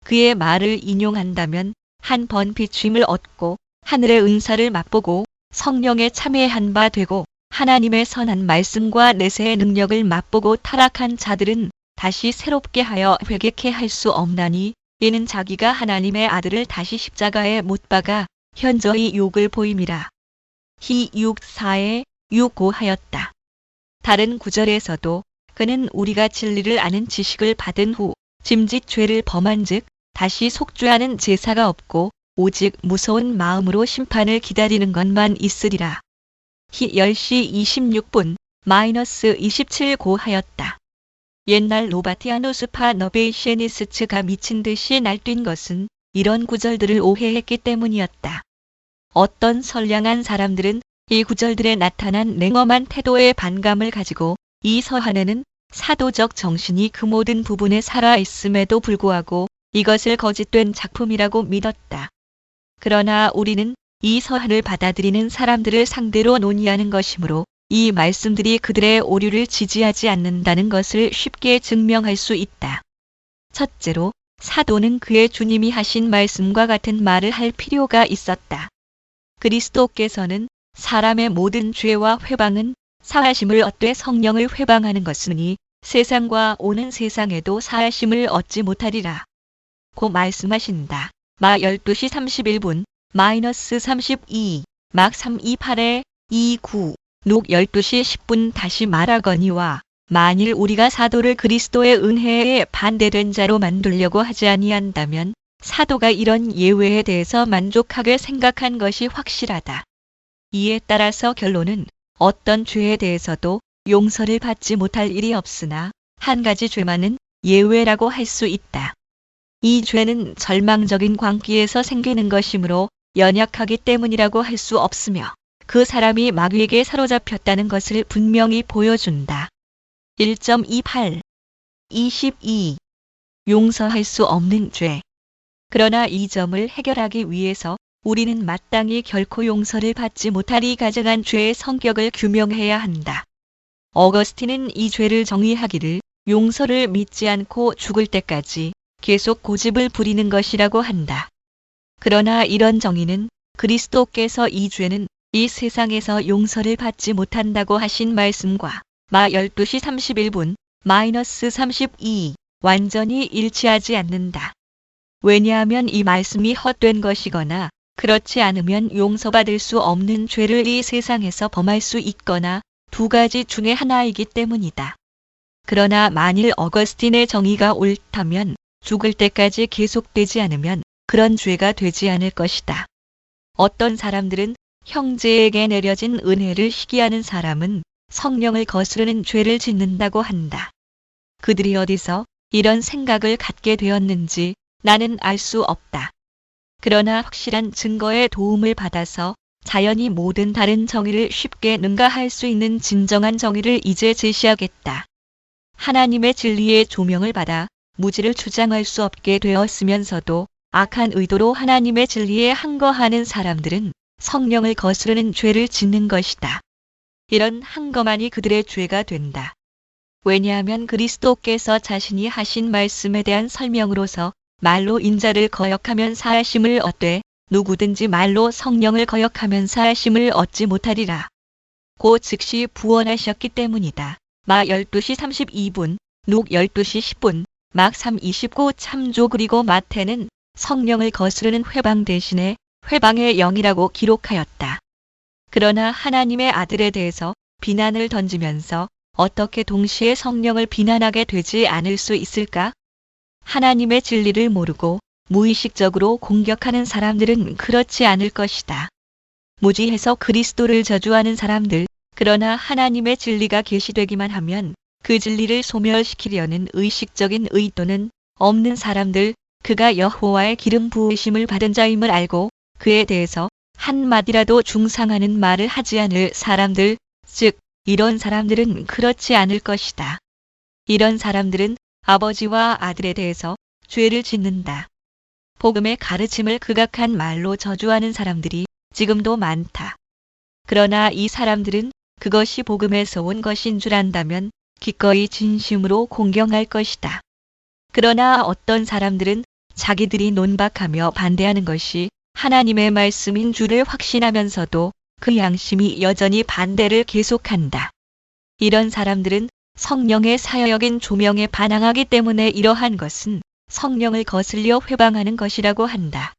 그의 말을 인용한다면 한 번 비추임을 얻고 하늘의 은사를 맛보고 성령에 참여한 바 되고 하나님의 선한 말씀과 내세의 능력을 맛보고 타락한 자들은 다시 새롭게 하여 회개케 할 수 없나니 이는 자기가 하나님의 아들을 다시 십자가에 못 박아 현저히 욕을 보임이라. 히 6:4-6 하였다. 다른 구절에서도 그는 우리가 진리를 아는 지식을 받은 후 짐짓 죄를 범한 즉 다시 속죄하는 제사가 없고 오직 무서운 마음으로 심판을 기다리는 것만 있으리라. 히 10시 26분 -27 하였다. 옛날 로바티아누스 파너베이시에니스츠가 미친 듯이 날뛴 것은 이런 구절들을 오해했기 때문이었다. 어떤 선량한 사람들은 이 구절들에 나타난 냉엄한 태도의 반감을 가지고 이 서한에는 사도적 정신이 그 모든 부분에 살아있음에도 불구하고 이것을 거짓된 작품이라고 믿었다. 그러나 우리는 이 서한을 받아들이는 사람들을 상대로 논의하는 것이므로 이 말씀들이 그들의 오류를 지지하지 않는다는 것을 쉽게 증명할 수 있다. 첫째로 사도는 그의 주님이 하신 말씀과 같은 말을 할 필요가 있었다. 그리스도께서는 사람의 모든 죄와 회방은 사하심을 얻되 성령을 회방하는 것이니 세상과 오는 세상에도 사하심을 얻지 못하리라. 고 말씀하신다. 마 12시 31분 -32 막 328-29 녹 12시 10분 다시 말하거니와 만일 우리가 사도를 그리스도의 은혜에 반대된 자로 만들려고 하지 아니한다면 사도가 이런 예외에 대해서 만족하게 생각한 것이 확실하다. 이에 따라서 결론은 어떤 죄에 대해서도 용서를 받지 못할 일이 없으나 한 가지 죄만은 예외라고 할 수 있다. 이 죄는 절망적인 광기에서 생기는 것이므로 연약하기 때문이라고 할 수 없으며 그 사람이 마귀에게 사로잡혔다는 것을 분명히 보여준다. 1.28 22 용서할 수 없는 죄. 그러나 이 점을 해결하기 위해서 우리는 마땅히 결코 용서를 받지 못하리 가증한 죄의 성격을 규명해야 한다. 어거스틴은 이 죄를 정의하기를 용서를 믿지 않고 죽을 때까지 계속 고집을 부리는 것이라고 한다. 그러나 이런 정의는 그리스도께서 이 죄는 이 세상에서 용서를 받지 못한다고 하신 말씀과 마 12시 31분 -32 완전히 일치하지 않는다. 왜냐하면 이 말씀이 헛된 것이거나 그렇지 않으면 용서받을 수 없는 죄를 이 세상에서 범할 수 있거나 두 가지 중에 하나이기 때문이다. 그러나 만일 어거스틴의 정의가 옳다면 죽을 때까지 계속되지 않으면 그런 죄가 되지 않을 것이다. 어떤 사람들은 형제에게 내려진 은혜를 희귀하는 사람은 성령을 거스르는 죄를 짓는다고 한다. 그들이 어디서 이런 생각을 갖게 되었는지 나는 알 수 없다. 그러나 확실한 증거의 도움을 받아서 자연히 모든 다른 정의를 쉽게 능가할 수 있는 진정한 정의를 이제 제시하겠다. 하나님의 진리의 조명을 받아 무지를 주장할 수 없게 되었으면서도 악한 의도로 하나님의 진리에 항거하는 사람들은 성령을 거스르는 죄를 짓는 것이다. 이런 항거만이 그들의 죄가 된다. 왜냐하면 그리스도께서 자신이 하신 말씀에 대한 설명으로서 말로 인자를 거역하면 사하심을 얻되 누구든지 말로 성령을 거역하면 사하심을 얻지 못하리라. 곧 즉시 부원하셨기 때문이다. 마 12시 32분, 룩 12시 10분, 막 3:29 참조. 그리고 마태는 성령을 거스르는 회방 대신에 회방의 영이라고 기록하였다. 그러나 하나님의 아들에 대해서 비난을 던지면서 어떻게 동시에 성령을 비난하게 되지 않을 수 있을까? 하나님의 진리를 모르고 무의식적으로 공격하는 사람들은 그렇지 않을 것이다. 무지해서 그리스도를 저주하는 사람들, 그러나 하나님의 진리가 계시되기만 하면 그 진리를 소멸시키려는 의식적인 의도는 없는 사람들, 그가 여호와의 기름 부으심을 받은 자임을 알고 그에 대해서 한마디라도 중상하는 말을 하지 않을 사람들, 즉 이런 사람들은 그렇지 않을 것이다. 이런 사람들은 아버지와 아들에 대해서 죄를 짓는다. 복음의 가르침을 극악한 말로 저주하는 사람들이 지금도 많다. 그러나 이 사람들은 그것이 복음에서 온 것인 줄 안다면 기꺼이 진심으로 공경할 것이다. 그러나 어떤 사람들은 자기들이 논박하며 반대하는 것이 하나님의 말씀인 줄을 확신하면서도 그 양심이 여전히 반대를 계속한다. 이런 사람들은 성령의 사역인 조명에 반항하기 때문에 이러한 것은 성령을 거슬려 회방하는 것이라고 한다.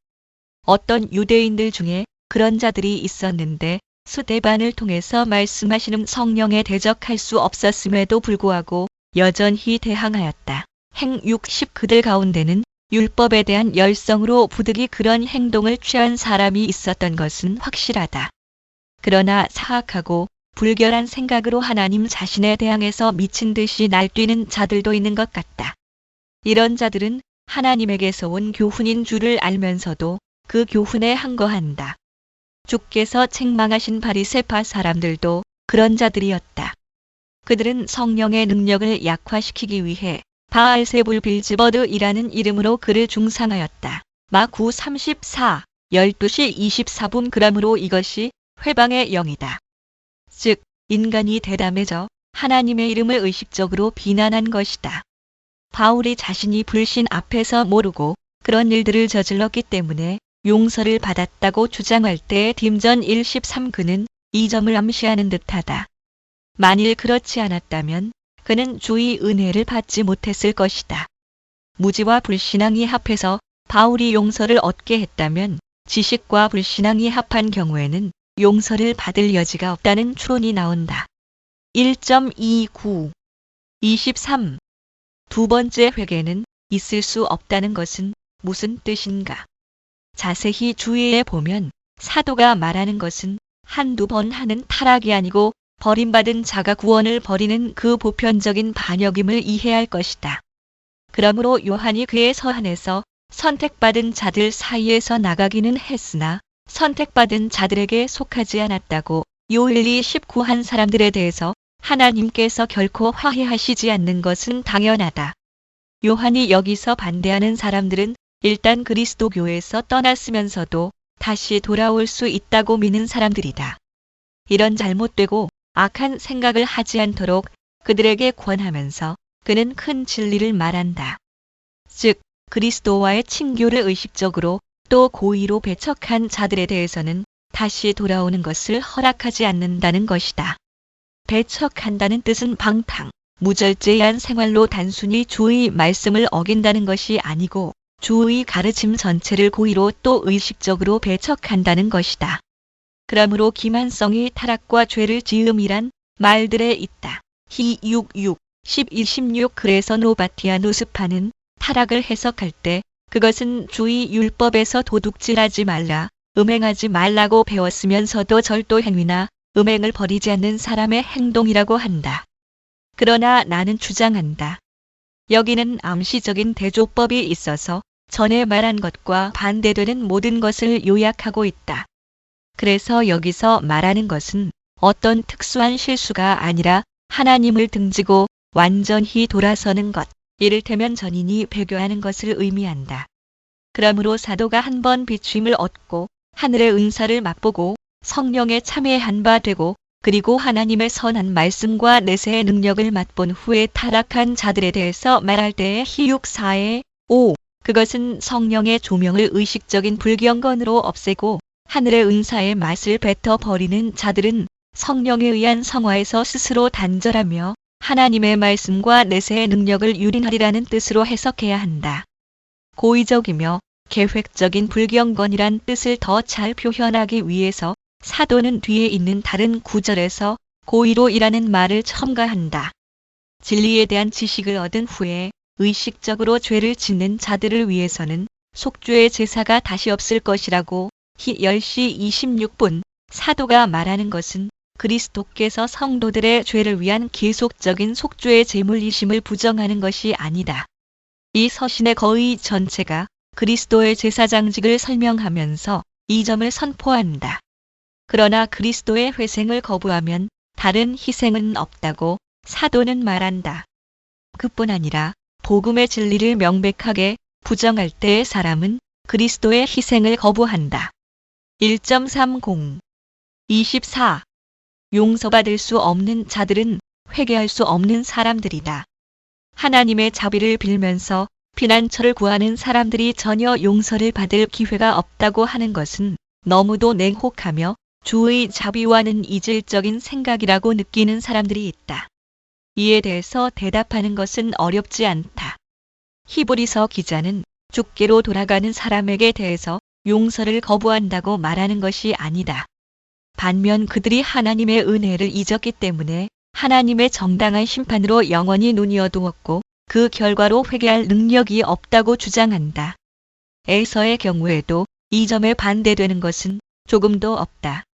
어떤 유대인들 중에 그런 자들이 있었는데 스데반을 통해서 말씀하시는 성령에 대적할 수 없었음에도 불구하고 여전히 대항하였다. 행 60 그들 가운데는 율법에 대한 열성으로 부득이 그런 행동을 취한 사람이 있었던 것은 확실하다. 그러나 사악하고 불결한 생각으로 하나님 자신에 대항해서 미친 듯이 날뛰는 자들도 있는 것 같다. 이런 자들은 하나님에게서 온 교훈인 줄을 알면서도 그 교훈에 항거한다. 주께서 책망하신 바리새파 사람들도 그런 자들이었다. 그들은 성령의 능력을 약화시키기 위해 바알세불 빌즈버드이라는 이름으로 그를 중상하였다. 마 9:34, 12시 24분. 그러므로 이것이 회방의 영이다. 즉 인간이 대담해져 하나님의 이름을 의식적으로 비난한 것이다. 바울이 자신이 불신 앞에서 모르고 그런 일들을 저질렀기 때문에 용서를 받았다고 주장할 때의 딤전 1:13 그는 이 점을 암시하는 듯하다. 만일 그렇지 않았다면 그는 주의 은혜를 받지 못했을 것이다. 무지와 불신앙이 합해서 바울이 용서를 얻게 했다면 지식과 불신앙이 합한 경우에는 용서를 받을 여지가 없다는 추론이 나온다. 1.29 23. 두 번째 회개는 있을 수 없다는 것은 무슨 뜻인가? 자세히 주의해 보면 사도가 말하는 것은 한두 번 하는 타락이 아니고 버림받은 자가 구원을 버리는 그 보편적인 반역임을 이해할 것이다. 그러므로 요한이 그의 서한에서 선택받은 자들 사이에서 나가기는 했으나 선택받은 자들에게 속하지 않았다고 요일리 19 한 사람들에 대해서 하나님께서 결코 화해하시지 않는 것은 당연하다. 요한이 여기서 반대하는 사람들은 일단 그리스도교에서 떠났으면서도 다시 돌아올 수 있다고 믿는 사람들이다. 이런 잘못되고 악한 생각을 하지 않도록 그들에게 권하면서 그는 큰 진리를 말한다. 즉 그리스도와의 친교를 의식적으로 또 고의로 배척한 자들에 대해서는 다시 돌아오는 것을 허락하지 않는다는 것이다. 배척한다는 뜻은 방탕, 무절제한 생활로 단순히 주의 말씀을 어긴다는 것이 아니고 주의 가르침 전체를 고의로 또 의식적으로 배척한다는 것이다. 그러므로 기만성이 타락과 죄를 지음이란 말들에 있다. 히 66, 11, 16 그래서 노바티아 노스파는 타락을 해석할 때 그것은 주의 율법에서 도둑질하지 말라, 음행하지 말라고 배웠으면서도 절도 행위나 음행을 버리지 않는 사람의 행동이라고 한다. 그러나 나는 주장한다. 여기는 암시적인 대조법이 있어서 전에 말한 것과 반대되는 모든 것을 요약하고 있다. 그래서 여기서 말하는 것은 어떤 특수한 실수가 아니라 하나님을 등지고 완전히 돌아서는 것, 이를테면 전인이 배교하는 것을 의미한다. 그러므로 사도가 한 번 비추임을 얻고 하늘의 은사를 맛보고 성령에 참여한 바 되고 그리고 하나님의 선한 말씀과 내세의 능력을 맛본 후에 타락한 자들에 대해서 말할 때의 히육 4의 5, 그것은 성령의 조명을 의식적인 불경건으로 없애고 하늘의 은사의 맛을 뱉어버리는 자들은 성령에 의한 성화에서 스스로 단절하며 하나님의 말씀과 내세의 능력을 유린하리라는 뜻으로 해석해야 한다. 고의적이며 계획적인 불경건이란 뜻을 더 잘 표현하기 위해서 사도는 뒤에 있는 다른 구절에서 고의로 이라는 말을 첨가한다. 진리에 대한 지식을 얻은 후에 의식적으로 죄를 짓는 자들을 위해서는 속죄의 제사가 다시 없을 것이라고 히 10시 26분 사도가 말하는 것은 그리스도께서 성도들의 죄를 위한 계속적인 속죄의 제물이심을 부정하는 것이 아니다. 이 서신의 거의 전체가 그리스도의 제사장직을 설명하면서 이 점을 선포한다. 그러나 그리스도의 회생을 거부하면 다른 희생은 없다고 사도는 말한다. 그뿐 아니라 복음의 진리를 명백하게 부정할 때의 사람은 그리스도의 희생을 거부한다. 1.30 24. 용서받을 수 없는 자들은 회개할 수 없는 사람들이다. 하나님의 자비를 빌면서 피난처를 구하는 사람들이 전혀 용서를 받을 기회가 없다고 하는 것은 너무도 냉혹하며 주의 자비와는 이질적인 생각이라고 느끼는 사람들이 있다. 이에 대해서 대답하는 것은 어렵지 않다. 히브리서 기자는 죽게로 돌아가는 사람에게 대해서 용서를 거부한다고 말하는 것이 아니다. 반면 그들이 하나님의 은혜를 잊었기 때문에 하나님의 정당한 심판으로 영원히 눈이 어두웠고 그 결과로 회개할 능력이 없다고 주장한다. 에서의 경우에도 이 점에 반대되는 것은 조금도 없다.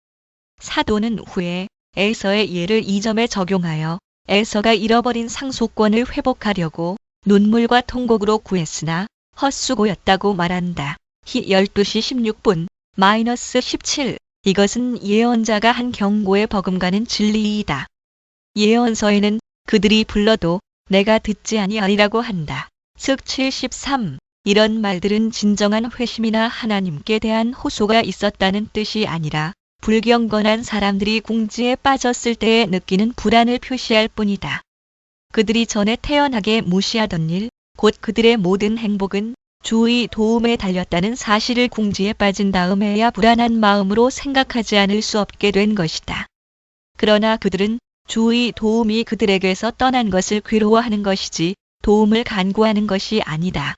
사도는 후에 에서의 예를 이 점에 적용하여 에서가 잃어버린 상속권을 회복하려고 눈물과 통곡으로 구했으나 헛수고였다고 말한다. 히 12시 16분 -17 이것은 예언자가 한 경고에 버금가는 진리이다. 예언서에는 그들이 불러도 내가 듣지 아니하리라고 한다. 즉 73 이런 말들은 진정한 회심이나 하나님께 대한 호소가 있었다는 뜻이 아니라 불경건한 사람들이 궁지에 빠졌을 때에 느끼는 불안을 표시할 뿐이다. 그들이 전에 태연하게 무시하던 일, 곧 그들의 모든 행복은 주의 도움에 달렸다는 사실을 궁지에 빠진 다음에야 불안한 마음으로 생각하지 않을 수 없게 된 것이다. 그러나 그들은 주의 도움이 그들에게서 떠난 것을 괴로워하는 것이지 도움을 간구하는 것이 아니다.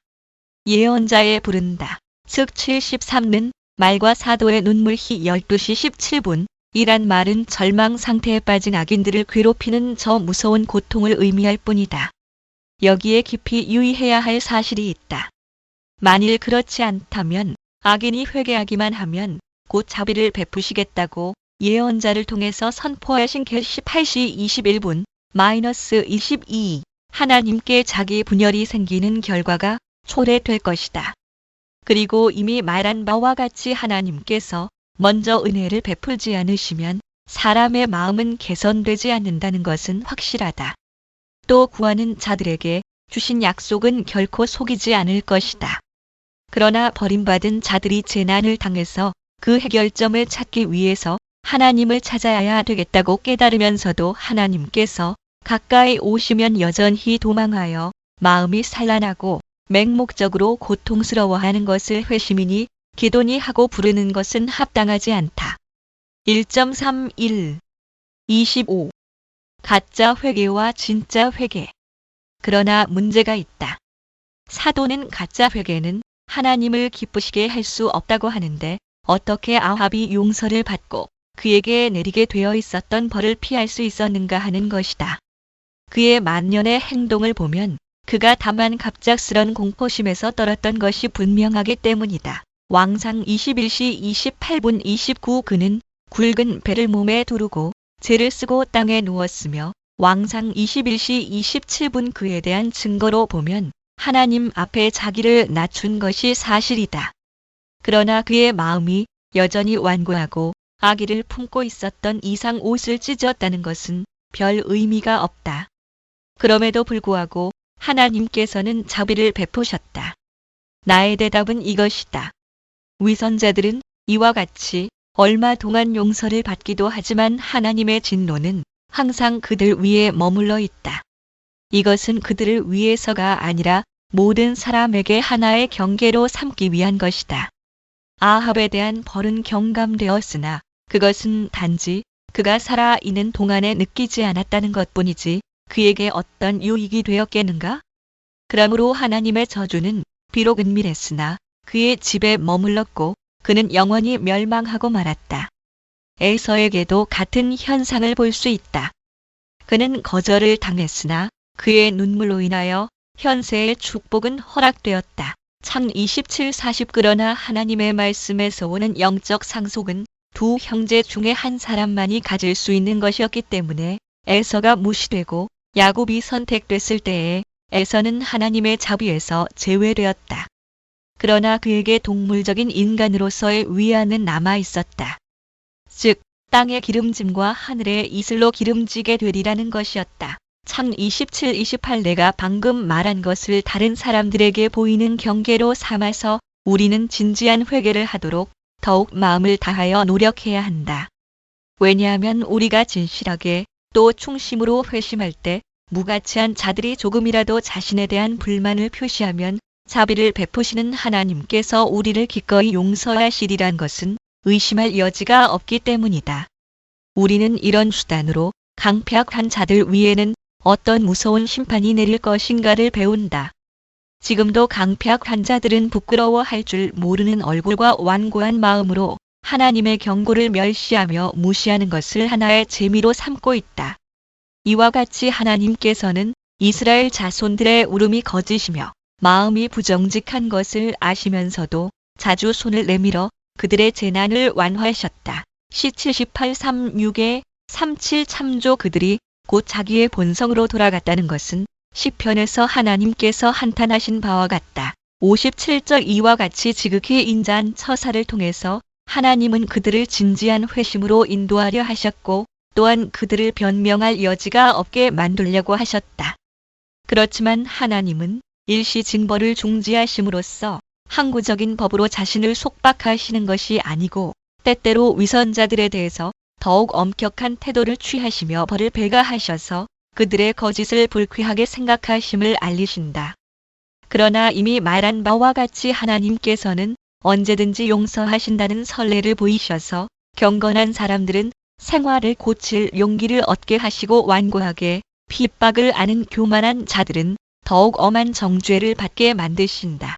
예언자에 부른다. 즉 73는 말과 사도의 눈물 히 12시 17분 이란 말은 절망 상태에 빠진 악인들을 괴롭히는 저 무서운 고통을 의미할 뿐이다. 여기에 깊이 유의해야 할 사실이 있다. 만일 그렇지 않다면 악인이 회개하기만 하면 곧 자비를 베푸시겠다고 예언자를 통해서 선포하신 게 18시 21분 -22 하나님께 자기 분열이 생기는 결과가 초래될 것이다. 그리고 이미 말한 바와 같이 하나님께서 먼저 은혜를 베풀지 않으시면 사람의 마음은 개선되지 않는다는 것은 확실하다. 또 구하는 자들에게 주신 약속은 결코 속이지 않을 것이다. 그러나 버림받은 자들이 재난을 당해서 그 해결점을 찾기 위해서 하나님을 찾아야 되겠다고 깨달으면서도 하나님께서 가까이 오시면 여전히 도망하여 마음이 산란하고 맹목적으로 고통스러워하는 것을 회심이니 기도니 하고 부르는 것은 합당하지 않다. 1.31 25 가짜 회개와 진짜 회개. 그러나 문제가 있다. 사도는 가짜 회개는 하나님을 기쁘시게 할 수 없다고 하는데 어떻게 아합이 용서를 받고 그에게 내리게 되어 있었던 벌을 피할 수 있었는가 하는 것이다. 그의 만년의 행동을 보면 그가 다만 갑작스런 공포심에서 떨었던 것이 분명하기 때문이다. 왕상 21시 28분 29 그는 굵은 배를 몸에 두르고 재를 쓰고 땅에 누웠으며 왕상 21시 27분 그에 대한 증거로 보면 하나님 앞에 자기를 낮춘 것이 사실이다. 그러나 그의 마음이 여전히 완고하고 악의를 품고 있었던 이상 옷을 찢었다는 것은 별 의미가 없다. 그럼에도 불구하고 하나님께서는 자비를 베푸셨다. 나의 대답은 이것이다. 위선자들은 이와 같이 얼마 동안 용서를 받기도 하지만 하나님의 진노는 항상 그들 위에 머물러 있다. 이것은 그들을 위해서가 아니라 모든 사람에게 하나의 경계로 삼기 위한 것이다. 아합에 대한 벌은 경감되었으나 그것은 단지 그가 살아 있는 동안에 느끼지 않았다는 것뿐이지 그에게 어떤 유익이 되었겠는가? 그러므로 하나님의 저주는 비록 은밀했으나 그의 집에 머물렀고 그는 영원히 멸망하고 말았다. 에서에게도 같은 현상을 볼 수 있다. 그는 거절을 당했으나 그의 눈물로 인하여 현세의 축복은 허락되었다. 창 27-40 그러나 하나님의 말씀에서 오는 영적 상속은 두 형제 중에 한 사람만이 가질 수 있는 것이었기 때문에 에서가 무시되고 야곱이 선택됐을 때에 에서는 하나님의 자비에서 제외되었다. 그러나 그에게 동물적인 인간으로서의 위안은 남아 있었다. 즉 땅의 기름짐과 하늘의 이슬로 기름지게 되리라는 것이었다. 창 27-28 내가 방금 말한 것을 다른 사람들에게 보이는 경계로 삼아서 우리는 진지한 회개를 하도록 더욱 마음을 다하여 노력해야 한다. 왜냐하면 우리가 진실하게 또 충심으로 회심할 때 무가치한 자들이 조금이라도 자신에 대한 불만을 표시하면 자비를 베푸시는 하나님께서 우리를 기꺼이 용서하시리란 것은 의심할 여지가 없기 때문이다. 우리는 이런 수단으로 강팍한 자들 위에는 어떤 무서운 심판이 내릴 것인가를 배운다. 지금도 강팍한 자들은 부끄러워할 줄 모르는 얼굴과 완고한 마음으로 하나님의 경고를 멸시하며 무시하는 것을 하나의 재미로 삼고 있다. 이와 같이 하나님께서는 이스라엘 자손들의 울음이 거짓이며 마음이 부정직한 것을 아시면서도 자주 손을 내밀어 그들의 재난을 완화하셨다. 시 78-36에 37 참조 그들이 곧 자기의 본성으로 돌아갔다는 것은 시편에서 하나님께서 한탄하신 바와 같다. 57절 이와 같이 지극히 인자한 처사를 통해서 하나님은 그들을 진지한 회심으로 인도하려 하셨고 또한 그들을 변명할 여지가 없게 만들려고 하셨다. 그렇지만 하나님은 일시 징벌을 중지하심으로써 항구적인 법으로 자신을 속박하시는 것이 아니고 때때로 위선자들에 대해서 더욱 엄격한 태도를 취하시며 벌을 배가하셔서 그들의 거짓을 불쾌하게 생각하심을 알리신다. 그러나 이미 말한 바와 같이 하나님께서는 언제든지 용서하신다는 선례를 보이셔서 경건한 사람들은 생활을 고칠 용기를 얻게 하시고 완고하게 핍박을 아는 교만한 자들은 더욱 엄한 정죄를 받게 만드신다.